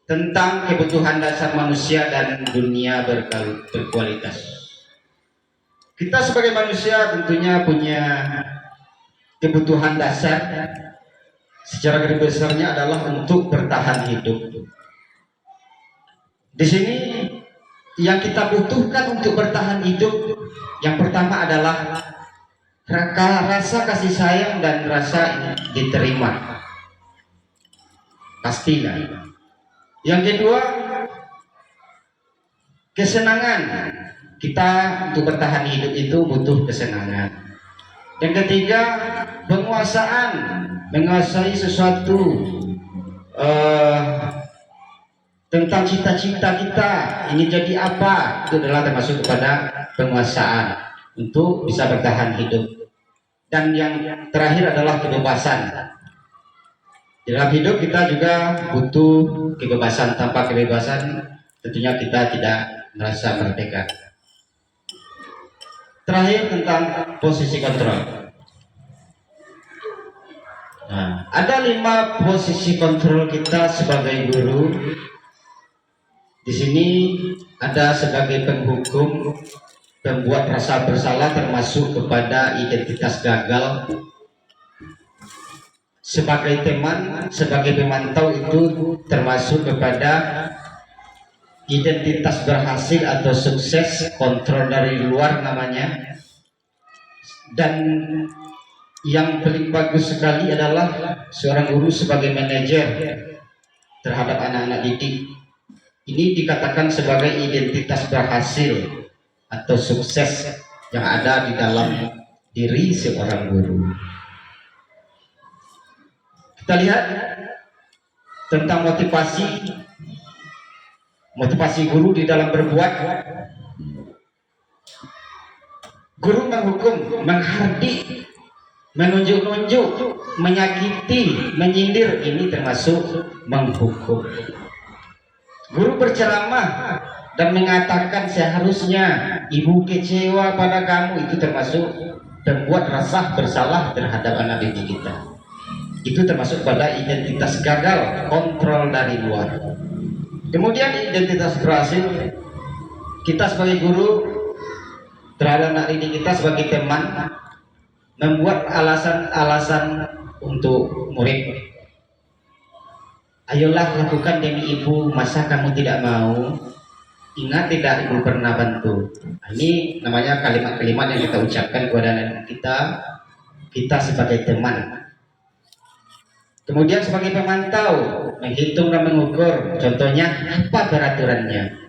E: tentang kebutuhan dasar manusia dan dunia berkualitas. Kita sebagai manusia tentunya punya kebutuhan dasar, secara garis besarnya adalah untuk bertahan hidup. Di sini yang kita butuhkan untuk bertahan hidup, yang pertama adalah rasa kasih sayang dan rasa diterima, pastilah. Yang kedua, kesenangan. Kita untuk bertahan hidup itu butuh kesenangan. Yang ketiga, penguasaan, menguasai sesuatu tentang cita-cita kita, ini jadi apa, itu adalah termasuk kepada penguasaan untuk bisa bertahan hidup. Dan yang terakhir adalah kebebasan. Dalam hidup kita juga butuh kebebasan. Tanpa kebebasan tentunya kita tidak merasa merdeka. Terakhir tentang posisi kontrol. Nah, ada 5 posisi kontrol kita sebagai guru. Di sini ada sebagai penghukum, pembuat rasa bersalah, termasuk kepada identitas gagal. Sebagai teman, sebagai pemantau, itu termasuk kepada identitas berhasil atau sukses, kontrol dari luar namanya. Dan yang paling bagus sekali adalah seorang guru sebagai manajer terhadap anak-anak didik. Ini dikatakan sebagai identitas berhasil atau sukses yang ada di dalam diri seorang guru. Kita lihat tentang motivasi guru di dalam berbuat. Guru menghukum, menghardik, menunjuk-nunjuk, menyakiti, menyindir, ini termasuk menghukum. Guru berceramah dan mengatakan seharusnya ibu kecewa pada kamu, itu termasuk membuat rasa bersalah terhadap anak didik kita. Itu termasuk pada identitas gagal, kontrol dari luar. Kemudian identitas berhasil, kita sebagai guru terhadap anak didik kita sebagai teman, membuat alasan-alasan untuk murid. Ayolah lakukan demi ibu, masa kamu tidak mau? Ingat tidak ibu pernah bantu. Ini namanya kalimat-kalimat yang kita ucapkan kepada anak kita sebagai teman. Kemudian sebagai pemantau, menghitung dan mengukur. Contohnya apa peraturannya?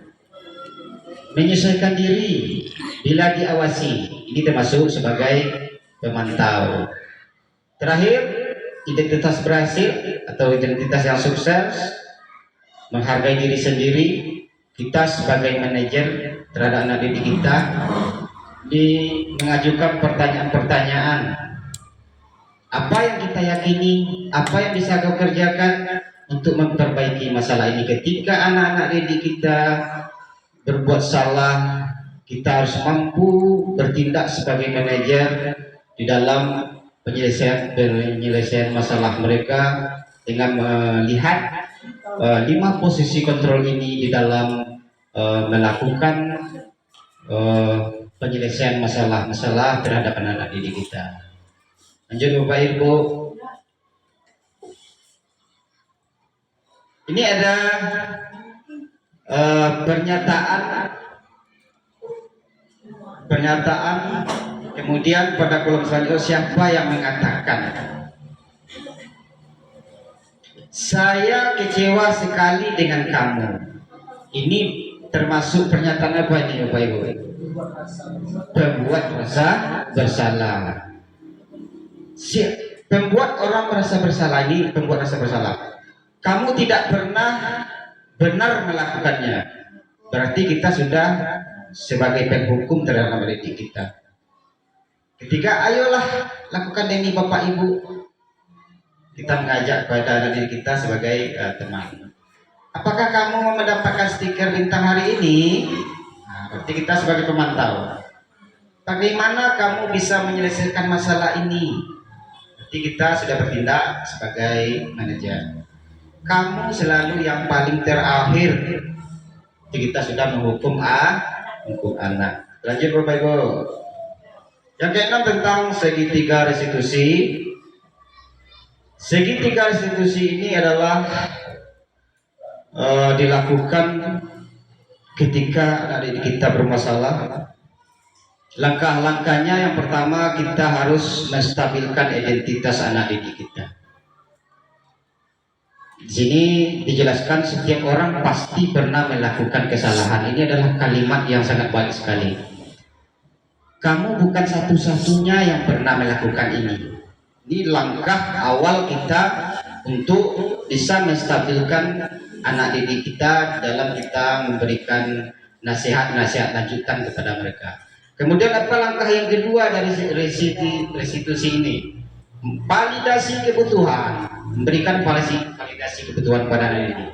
E: Menyesuaikan diri bila diawasi. Ini termasuk sebagai pemantau. Terakhir, identitas berhasil atau identitas yang sukses, menghargai diri sendiri. Kita sebagai manajer terhadap anak didik kita mengajukan pertanyaan-pertanyaan. Apa yang kita yakini, apa yang bisa kau kerjakan untuk memperbaiki masalah ini. Ketika anak-anak didik kita berbuat salah, kita harus mampu bertindak sebagai manajer di dalam penyelesaian masalah mereka dengan melihat 5 posisi kontrol ini di dalam melakukan penyelesaian masalah-masalah terhadap anak-anak didik kita. Lanjut Bapak Ibu. Ini ada pernyataan kemudian pada kolom selanjutnya siapa yang mengatakan saya kecewa sekali dengan kamu. Ini termasuk pernyataan apa ini Bapak Ibu? Pembuat rasa bersalah. Pembuat orang merasa bersalah ini pembuat rasa bersalah. Kamu tidak pernah benar melakukannya. Berarti kita sudah sebagai penghukum terhadap didik kita. Ketika ayolah lakukan ini Bapak Ibu, kita mengajak kepada anak didik kita sebagai teman. Apakah kamu mau mendapatkan stiker bintang hari ini? Nah, berarti kita sebagai pemantau. Bagaimana kamu bisa menyelesaikan masalah ini? Berarti kita sudah bertindak sebagai manajer. Kamu selalu yang paling terakhir. Jadi kita sudah menghukum anak. Lanjut Bapak Ibu. Yang keenam tentang segitiga restitusi. Segitiga restitusi ini adalah dilakukan ketika anak didik kita bermasalah. Langkah-langkahnya yang pertama kita harus menstabilkan identitas anak didik kita. Di sini dijelaskan setiap orang pasti pernah melakukan kesalahan. Ini adalah kalimat yang sangat baik sekali. Kamu bukan satu-satunya yang pernah melakukan ini. Ini langkah awal kita untuk bisa menstabilkan anak didik kita dalam kita memberikan nasihat-nasihat lanjutan kepada mereka. Kemudian apa langkah yang kedua dari restitusi ini? Validasi kebutuhan, memberikan validasi kebutuhan pada anak didik.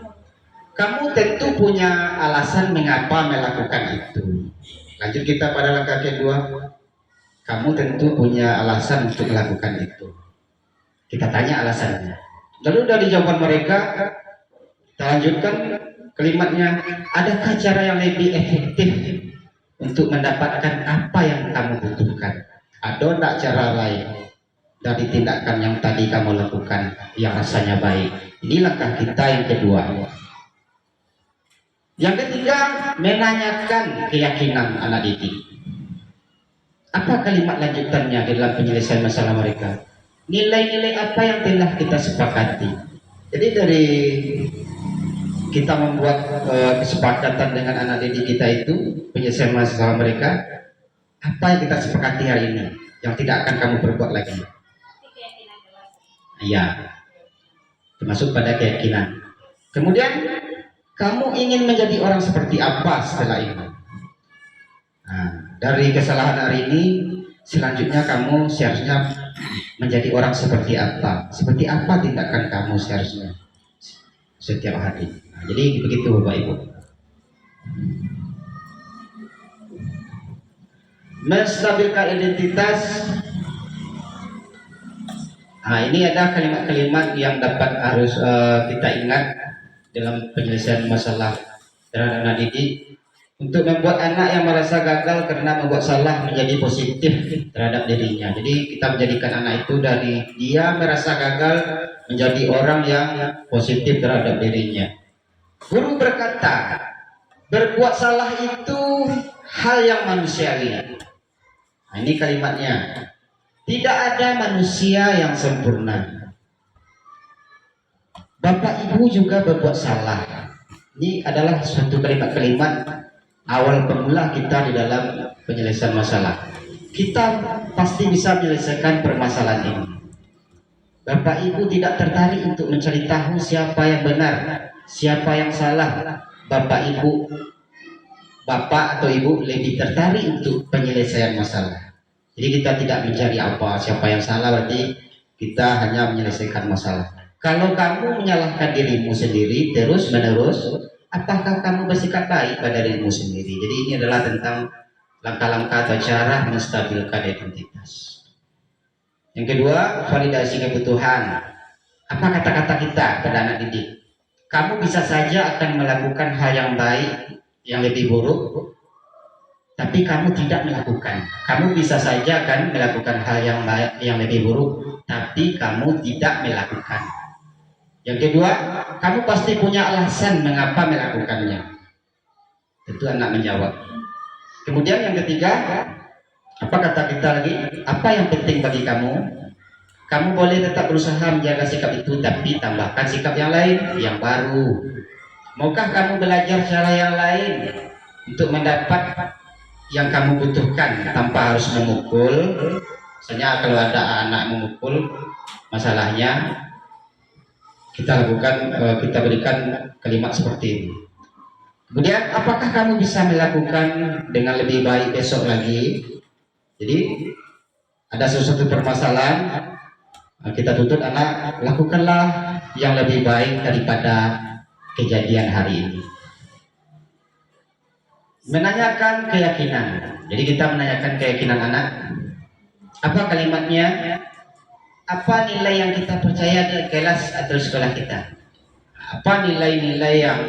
E: Kamu tentu punya alasan mengapa melakukan itu. Lanjut kita pada langkah kedua. Kamu tentu punya alasan untuk melakukan itu. Kita tanya alasannya. Lalu dari jawaban mereka, kita lanjutkan kalimatnya. Adakah cara yang lebih efektif untuk mendapatkan apa yang kamu butuhkan? Ada tak cara lain dari tindakan yang tadi kamu lakukan yang rasanya baik? Ini langkah kita yang kedua. Yang ketiga, menanyakan keyakinan anak didik. Apa kalimat lanjutannya dalam penyelesaian masalah mereka? Nilai-nilai apa yang telah kita sepakati? Jadi dari kita membuat kesepakatan dengan anak didik kita itu penyelesaian masalah mereka, apa yang kita sepakati hari ini yang tidak akan kamu perbuat lagi? Iya, termasuk pada keyakinan. Kemudian kamu ingin menjadi orang seperti apa setelah ini? Nah, dari kesalahan hari ini selanjutnya kamu seharusnya menjadi orang seperti apa? Seperti apa tindakan kamu seharusnya setiap hari? Nah, jadi begitu Bapak Ibu. Menstabilkan identitas. Nah, ini ada kalimat-kalimat yang dapat harus kita ingat dalam penyelesaian masalah terhadap anak didik, untuk membuat anak yang merasa gagal karena membuat salah menjadi positif terhadap dirinya. Jadi kita menjadikan anak itu dari dia merasa gagal menjadi orang yang positif terhadap dirinya. Guru berkata, berbuat salah itu hal yang manusiawi. Nah, ini kalimatnya. Tidak ada manusia yang sempurna. Bapak Ibu juga berbuat salah. Ini adalah suatu kalimat-kalimat awal pemula kita di dalam penyelesaian masalah. Kita pasti bisa menyelesaikan permasalahan ini. Bapak Ibu tidak tertarik untuk mencari tahu siapa yang benar, siapa yang salah. Bapak atau Ibu lebih tertarik untuk penyelesaian masalah. Jadi kita tidak mencari siapa yang salah, berarti kita hanya menyelesaikan masalah. Kalau kamu menyalahkan dirimu sendiri terus menerus, apakah kamu bersikap baik pada dirimu sendiri? Jadi ini adalah tentang langkah-langkah atau cara menstabilkan identitas. Yang kedua, validasi kebutuhan. Apa kata-kata kita pada anak didik? Kamu bisa saja akan melakukan hal yang baik, yang lebih buruk.
F: tapi kamu tidak melakukan. Kamu bisa saja kan melakukan hal yang lebih buruk, tapi kamu tidak melakukan. Yang kedua, kamu pasti punya alasan mengapa melakukannya. Tentu anak menjawab. Kemudian yang ketiga, apa kata kita lagi? Apa yang penting bagi kamu? Kamu boleh tetap berusaha menjaga sikap itu, tapi tambahkan sikap yang lain, yang baru. Maukah kamu belajar cara yang lain untuk mendapat yang kamu butuhkan tanpa harus memukul? Misalnya kalau ada anak memukul, masalahnya kita berikan kalimat seperti ini. Kemudian, apakah kamu bisa melakukan dengan lebih baik besok lagi? Jadi ada sesuatu permasalahan, kita tuntut anak, lakukanlah yang lebih baik daripada kejadian hari ini. Menanyakan keyakinan. Jadi kita menanyakan keyakinan anak. Apa kalimatnya? Apa nilai yang kita percaya di kelas atau sekolah kita? Apa nilai-nilai yang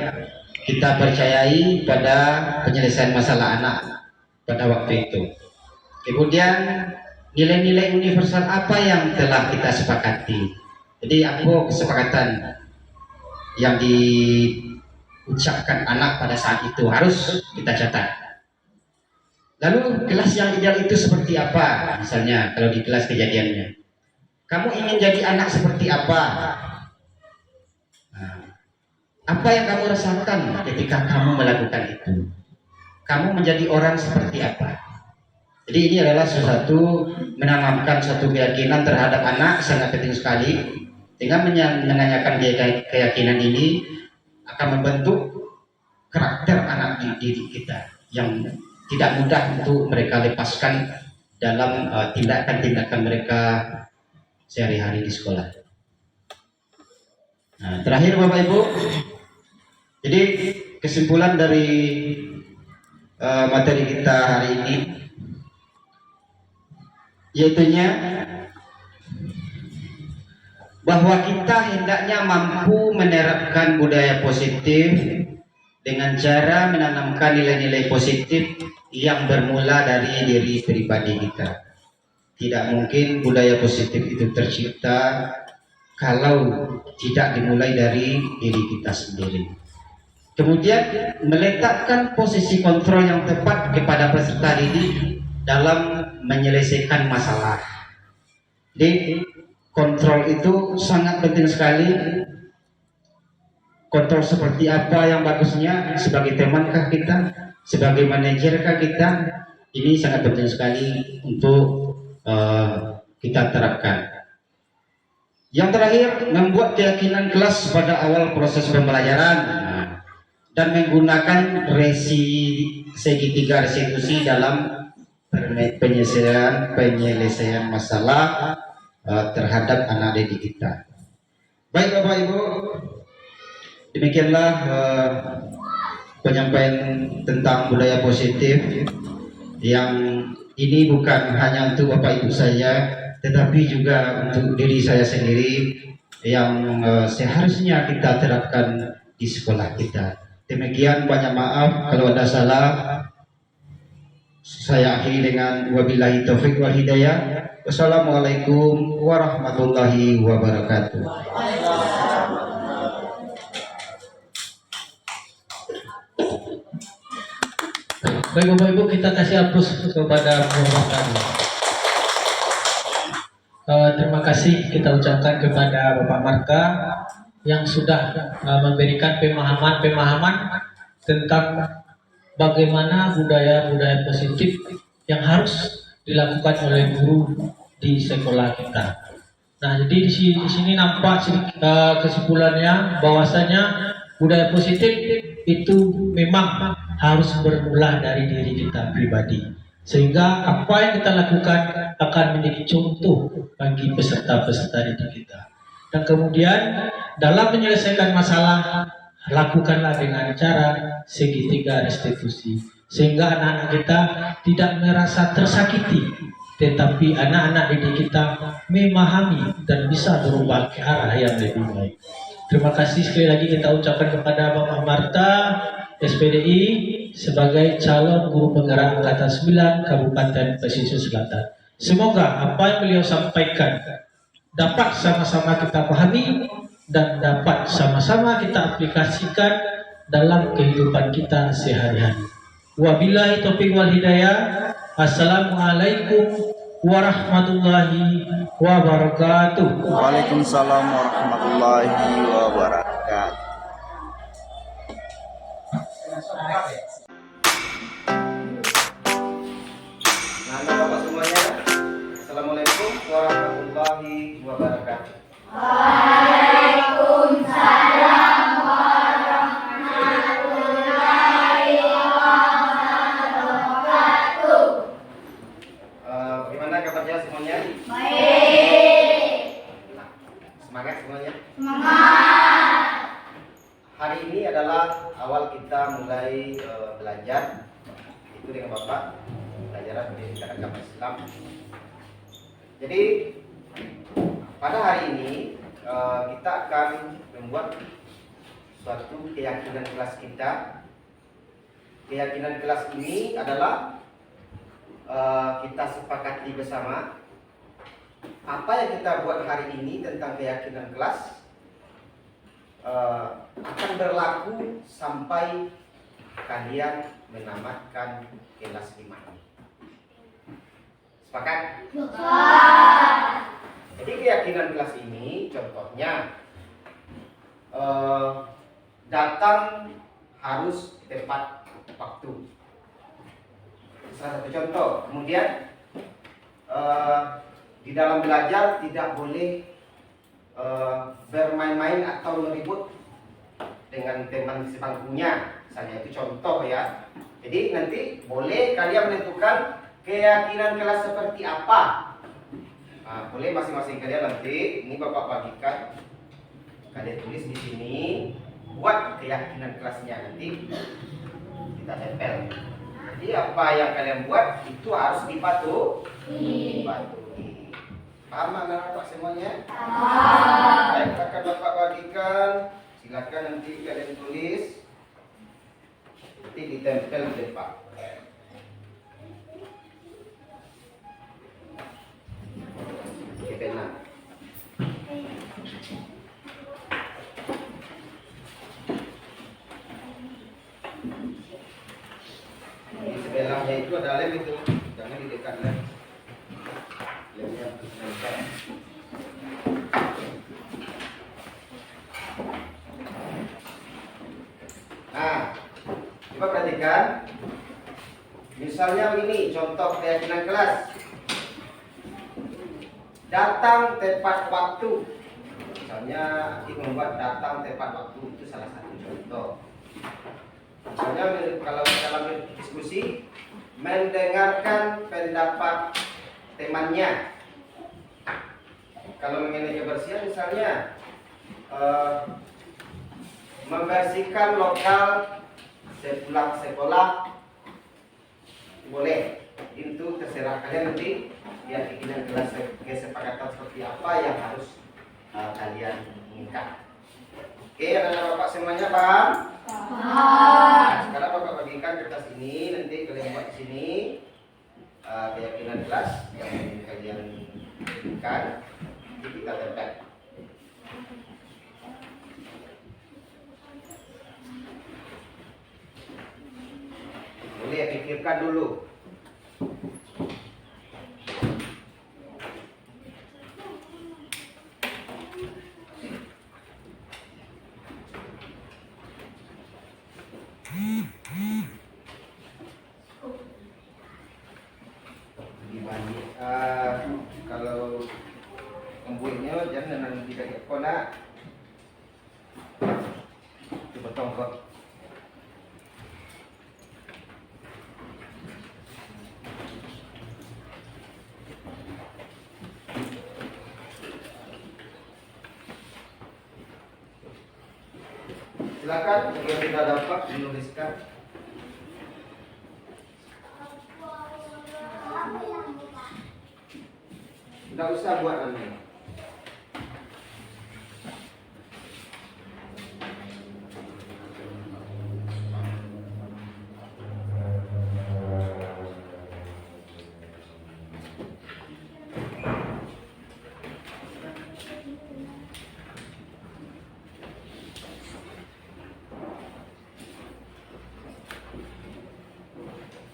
F: kita percayai pada penyelesaian masalah anak pada waktu itu? Kemudian nilai-nilai universal apa yang telah kita sepakati? Jadi apa kesepakatan yang diucapkan anak pada saat itu harus kita catat. Lalu kelas yang ideal itu seperti apa? Misalnya kalau di kelas kejadiannya, kamu ingin jadi anak seperti apa? Nah, apa yang kamu rasakan ketika kamu melakukan itu? Kamu menjadi orang seperti apa? Jadi ini adalah sesuatu menanamkan suatu keyakinan terhadap anak, sangat penting sekali. Dengan menanyakan keyakinan ini akan membentuk karakter anak didik kita yang tidak mudah untuk mereka lepaskan dalam tindakan-tindakan mereka sehari-hari di sekolah. Nah, terakhir Bapak Ibu, jadi kesimpulan dari materi kita hari ini, yaitunya bahwa kita hendaknya mampu menerapkan budaya positif dengan cara menanamkan nilai-nilai positif yang bermula dari diri pribadi kita. Tidak mungkin budaya positif itu tercipta kalau tidak dimulai dari diri kita sendiri. Kemudian meletakkan posisi kontrol yang tepat kepada peserta didik dalam menyelesaikan masalah. Jadi kontrol itu sangat penting sekali. Kontrol seperti apa yang bagusnya, sebagai temankah kita, sebagai manajerkah kita, ini sangat penting sekali untuk kita terapkan. Yang terakhir, membuat keyakinan kelas pada awal proses pembelajaran dan menggunakan segitiga restitusi dalam penyelesaian masalah terhadap anak didik kita. Baik Bapak Ibu, demikianlah penyampaian tentang budaya positif yang ini bukan hanya untuk Bapak Ibu saya, tetapi juga untuk diri saya sendiri yang seharusnya kita terapkan di sekolah kita. Demikian, banyak maaf kalau ada salah. Saya akhiri dengan wabillahi taufik wal hidayah. Wassalamualaikum warahmatullahi wabarakatuh.
A: Baik Bapak Ibu, kita kasih aplaus kepada Bapak kami. Terima kasih kita ucapkan kepada Bapak Marka yang sudah memberikan pemahaman tentang bagaimana budaya-budaya positif yang harus dilakukan oleh guru di sekolah kita. Nah, jadi di sini nampak kesimpulannya bahwasanya budaya positif itu memang harus bermula dari diri kita pribadi, sehingga apa yang kita lakukan akan menjadi contoh bagi peserta-peserta didik kita. Dan kemudian dalam menyelesaikan masalah, lakukanlah dengan cara segitiga restitusi, sehingga anak-anak kita tidak merasa tersakiti, tetapi anak-anak didik kita memahami dan bisa berubah ke arah yang lebih baik. Terima kasih sekali lagi kita ucapkan kepada Bapak Marta SPDI sebagai calon guru penggerak Angkatan 9 Kabupaten Pesisir Selatan. Semoga apa yang beliau sampaikan dapat sama-sama kita pahami dan dapat sama-sama kita aplikasikan dalam kehidupan kita sehari-hari. Wabillahi taufiq wal hidayah. Assalamualaikum warahmatullahi wabarakatuh.
G: Waalaikumsalam warahmatullahi wabarakatuh.
E: Nah, Bapak semuanya, Assalamualaikum warahmatullahi wabarakatuh. Bagaimana kabarnya semuanya? Semangat semuanya? Hari ini adalah awal kita mulai belajar itu dengan Bapak pelajaran pendidikan agama Islam. Jadi pada hari ini kita akan membuat suatu keyakinan kelas kita. Keyakinan kelas ini adalah kita sepakati bersama apa yang kita buat hari ini tentang keyakinan kelas akan berlaku sampai kalian menamatkan kelas 5 ini. Sepakat? Jadi keyakinan kelas ini contohnya datang harus tepat waktu. Salah satu contoh. Kemudian di dalam belajar tidak boleh bermain-main atau meribut dengan teman sebangkunya. Misalnya itu contoh ya. Jadi nanti boleh kalian menentukan keyakinan kelas seperti apa. Nah, boleh masing-masing kalian nanti ini Bapak bagikan. Kalian tulis di sini buat keyakinan kelasnya nanti kita tempel. Jadi apa yang kalian buat itu harus dipatuhi. Paham anak Bapak semuanya? Baik, akan Bapak bagikan. Silakan nanti kalian tulis. Nanti ditempel di depan. Oke, pena. Di sebelahnya itu ada lem itu, jangan di dekat lem. Lemnya nempel. Nah, coba perhatikan. Misalnya begini, contoh keyakinan kelas. Datang tepat waktu. Misalnya ini membuat datang tepat waktu itu salah satu contoh. Misalnya kalau dalam diskusi mendengarkan pendapat temannya. Kalau mengenai kebersihan misalnya membersihkan lokal sepulang sekolah boleh. Itu terserah kalian nanti keyakinan kelas kesepakatan seperti apa yang harus kalian inginkan. Oke, anak-anak Bapak semuanya paham? Nah, sekarang Bapak bagikan kertas ini, nanti kalian buat di sini keyakinan kelas yang ingin kalian inginkan. Nanti kita tempel. Boleh pikirkan dulu. Kalau membuatnya jangan tidak kona coba tongkok. Silakan yang tidak dapat menuliskan. Tidak usah buat nanti.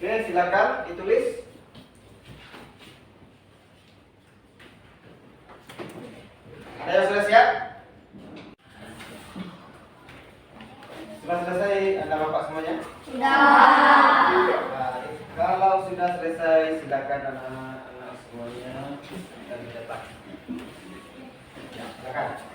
E: Oke, silakan ditulis. Ada yang sudah siap? Sudah selesai Anda Bapak semuanya? Baik. Kalau sudah selesai, silakan anak-anak semuanya dan di depan. Ya, silakan.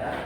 E: Ya.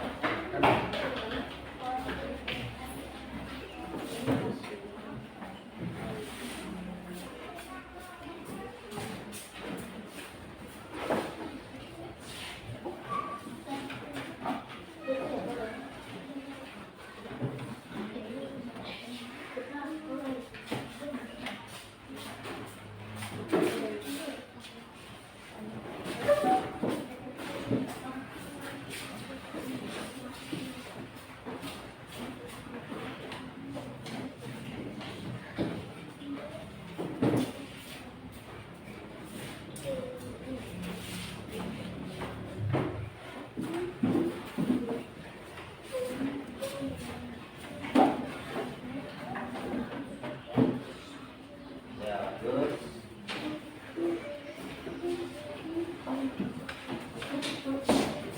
E: Ya, bagus.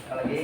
E: Sekali lagi.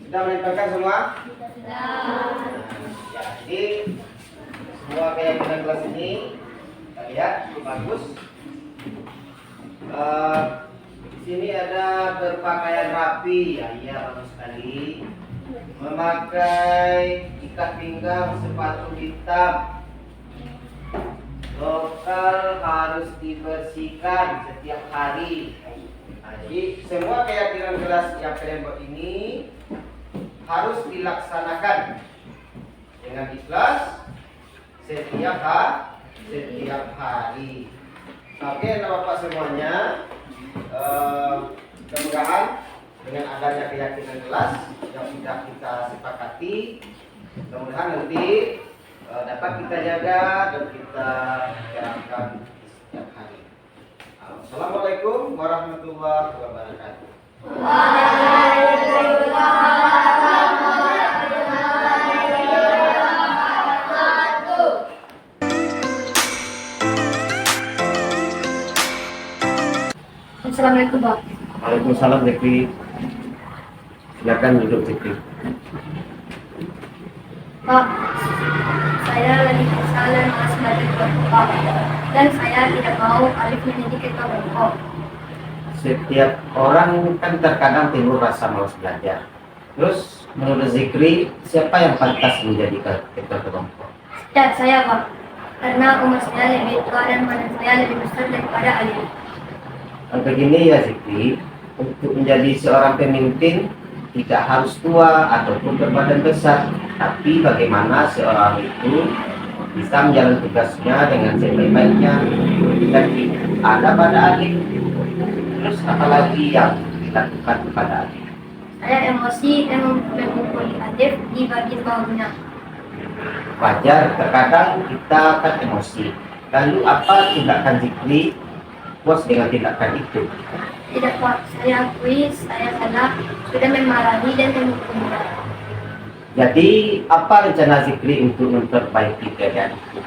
E: Sudah menempelkan semua? Ya, jadi semua keyakinan kelas ini kita lihat bagus. Di sini ada berpakaian rapi, ya iya bagus sekali. Memakai ikat pinggang, sepatu hitam. Lokal harus dibersihkan setiap hari. Nah, jadi semua keyakinan kelas yang kalian buat ini harus dilaksanakan dengan ikhlas setiap hari. Oke, Bapak semuanya, mudah-mudahan dengan adanya keyakinan kelas yang sudah kita sepakati, mudah-mudahan nanti dapat kita jaga dan kita jalankan setiap hari. Assalamualaikum warahmatullahi wabarakatuh.
C: Assalamualaikum Pak.
E: Waalaikumsalam Zikri. Silakan duduk Zikri.
C: Pak, saya lagi kesalahan pas belajar Pak, dan saya tidak mau Alif menjadi ketua kelompok.
E: Setiap orang kan terkadang timbul rasa malas belajar. Terus menurut Zikri, siapa yang pantas menjadi ketua kelompok?
C: Ya, saya Pak, karena umur saya lebih tua dan badan saya lebih besar daripada Alif.
E: Begini ya Zikri, untuk menjadi seorang pemimpin tidak harus tua ataupun berbadan besar, tapi bagaimana seorang itu bisa menjalani tugasnya dengan sebaik-baiknya dan ada pada Alif. Terus apalagi yang dilakukan kepada Alif?
C: Saya emosi dan memukuli Alif di bagian bawahnya.
E: Wajar, terkadang kita akan emosi. Lalu apa tindakan Zikri puas dengan tindakan itu?
C: Tidak Pak, saya akui saya salah, sudah memarahi dan memukuli.
E: Jadi apa rencana Zikri untuk memperbaiki keadaan itu?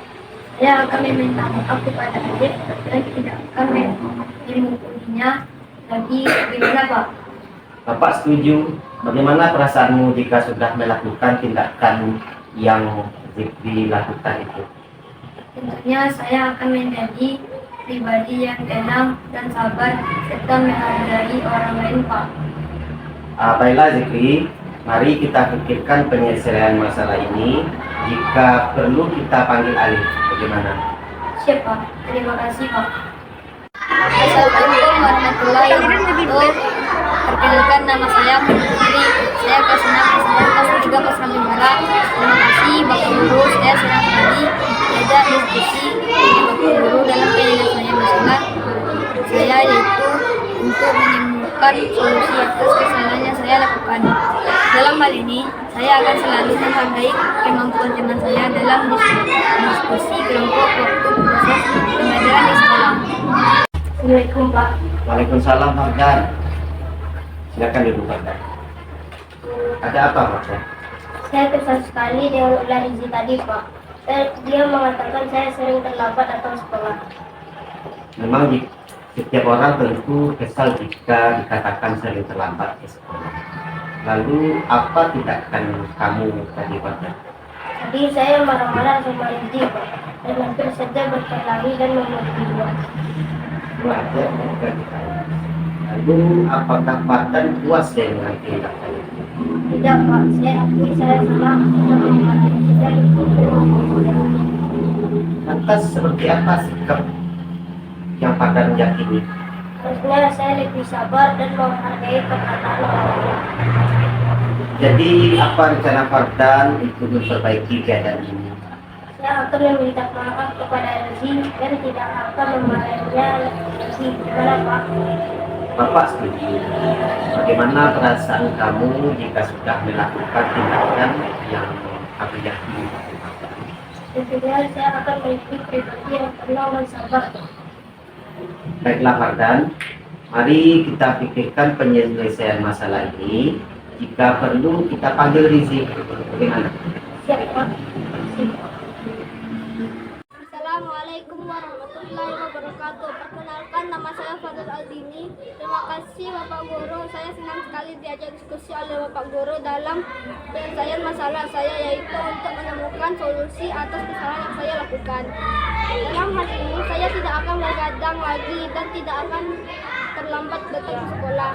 C: Saya akan meminta maaf kepada adik dan tidak akan memukulinya lagi. Bagaimana Pak?
H: Bapak setuju. Bagaimana perasaanmu jika sudah melakukan tindakan yang dilakukan itu?
C: Tentunya saya akan menjadi pribadi yang tenang dan sabar serta menghargai orang lain Pak.
H: Baiklah Zikri, mari kita pikirkan penyelesaian masalah ini. Jika perlu kita panggil alih. Bagaimana?
C: Siap Pak, terima kasih Pak. Assalamualaikum warahmatullahi wabarakatuh. Perkenalkan nama saya Putri. Saya kelas 6 SMA kelas 3 kelas Bara. Terima kasih Bapak Guru. Saya senang sekali ada diskusi dengan Bapak Guru dalam penyelesaian masalah saya, yaitu untuk menemukan solusi atas kesalahan yang saya lakukan. Dalam hal ini, saya akan selalu menghargai kemampuan teman saya dalam diskusi kelompok waktu proses pembelajaran di sekolah. Assalamualaikum Pak.
H: Waalaikumsalam Fardan. Silakan duduk Fardan. Ada apa Fardan?
C: Saya kesal sekali dengan ulah Rizi tadi Pak. Dia mengatakan saya sering terlambat datang sekolah.
H: Memang setiap orang tentu kesal jika dikatakan sering terlambat ke sekolah. Lalu apa tindakan kamu tadi Fardan?
C: Tadi saya marah-marah sama Rizi Pak, dan hampir saja berkelahi dan memukul dia.
H: Wajar mereka ditanya. Lalu apakah Fardan puas dengan tindakan itu?
C: Tidak Pak, saya akui saya salah karena memarahi dia dan memukul dia.
H: Lantas seperti apa sikap yang Fardan yakini?
C: Harusnya saya lebih sabar dan menghargai perkataan orang lain.
H: Jadi apa rencana Fardan untuk memperbaiki keadaan ini?
C: Saya akan meminta maaf kepada Rizi dan tidak akan memarahinya lagi. Gimana Pak?
H: Bapak setuju. Bagaimana perasaan kamu jika sudah melakukan tindakan yang kamu yakini?
C: Tentunya saya akan menjadi pribadi yang tenang dan sabar.
H: Baiklah Fardan, mari kita pikirkan penyelesaian masalah ini. Jika perlu kita panggil Rizik. Bagaimana?
C: Siap Pak.
I: Assalamualaikum warahmatullahi wabarakatuh. Perkenalkan, nama saya Fadil Aldini. Terima kasih Bapak Guru. Saya senang sekali diajak diskusi oleh Bapak Guru dalam penyelesaian masalah saya, yaitu untuk menemukan solusi atas kesalahan yang saya lakukan. Dalam hal ini saya tidak akan bergadang lagi dan tidak akan terlambat datang ke sekolah.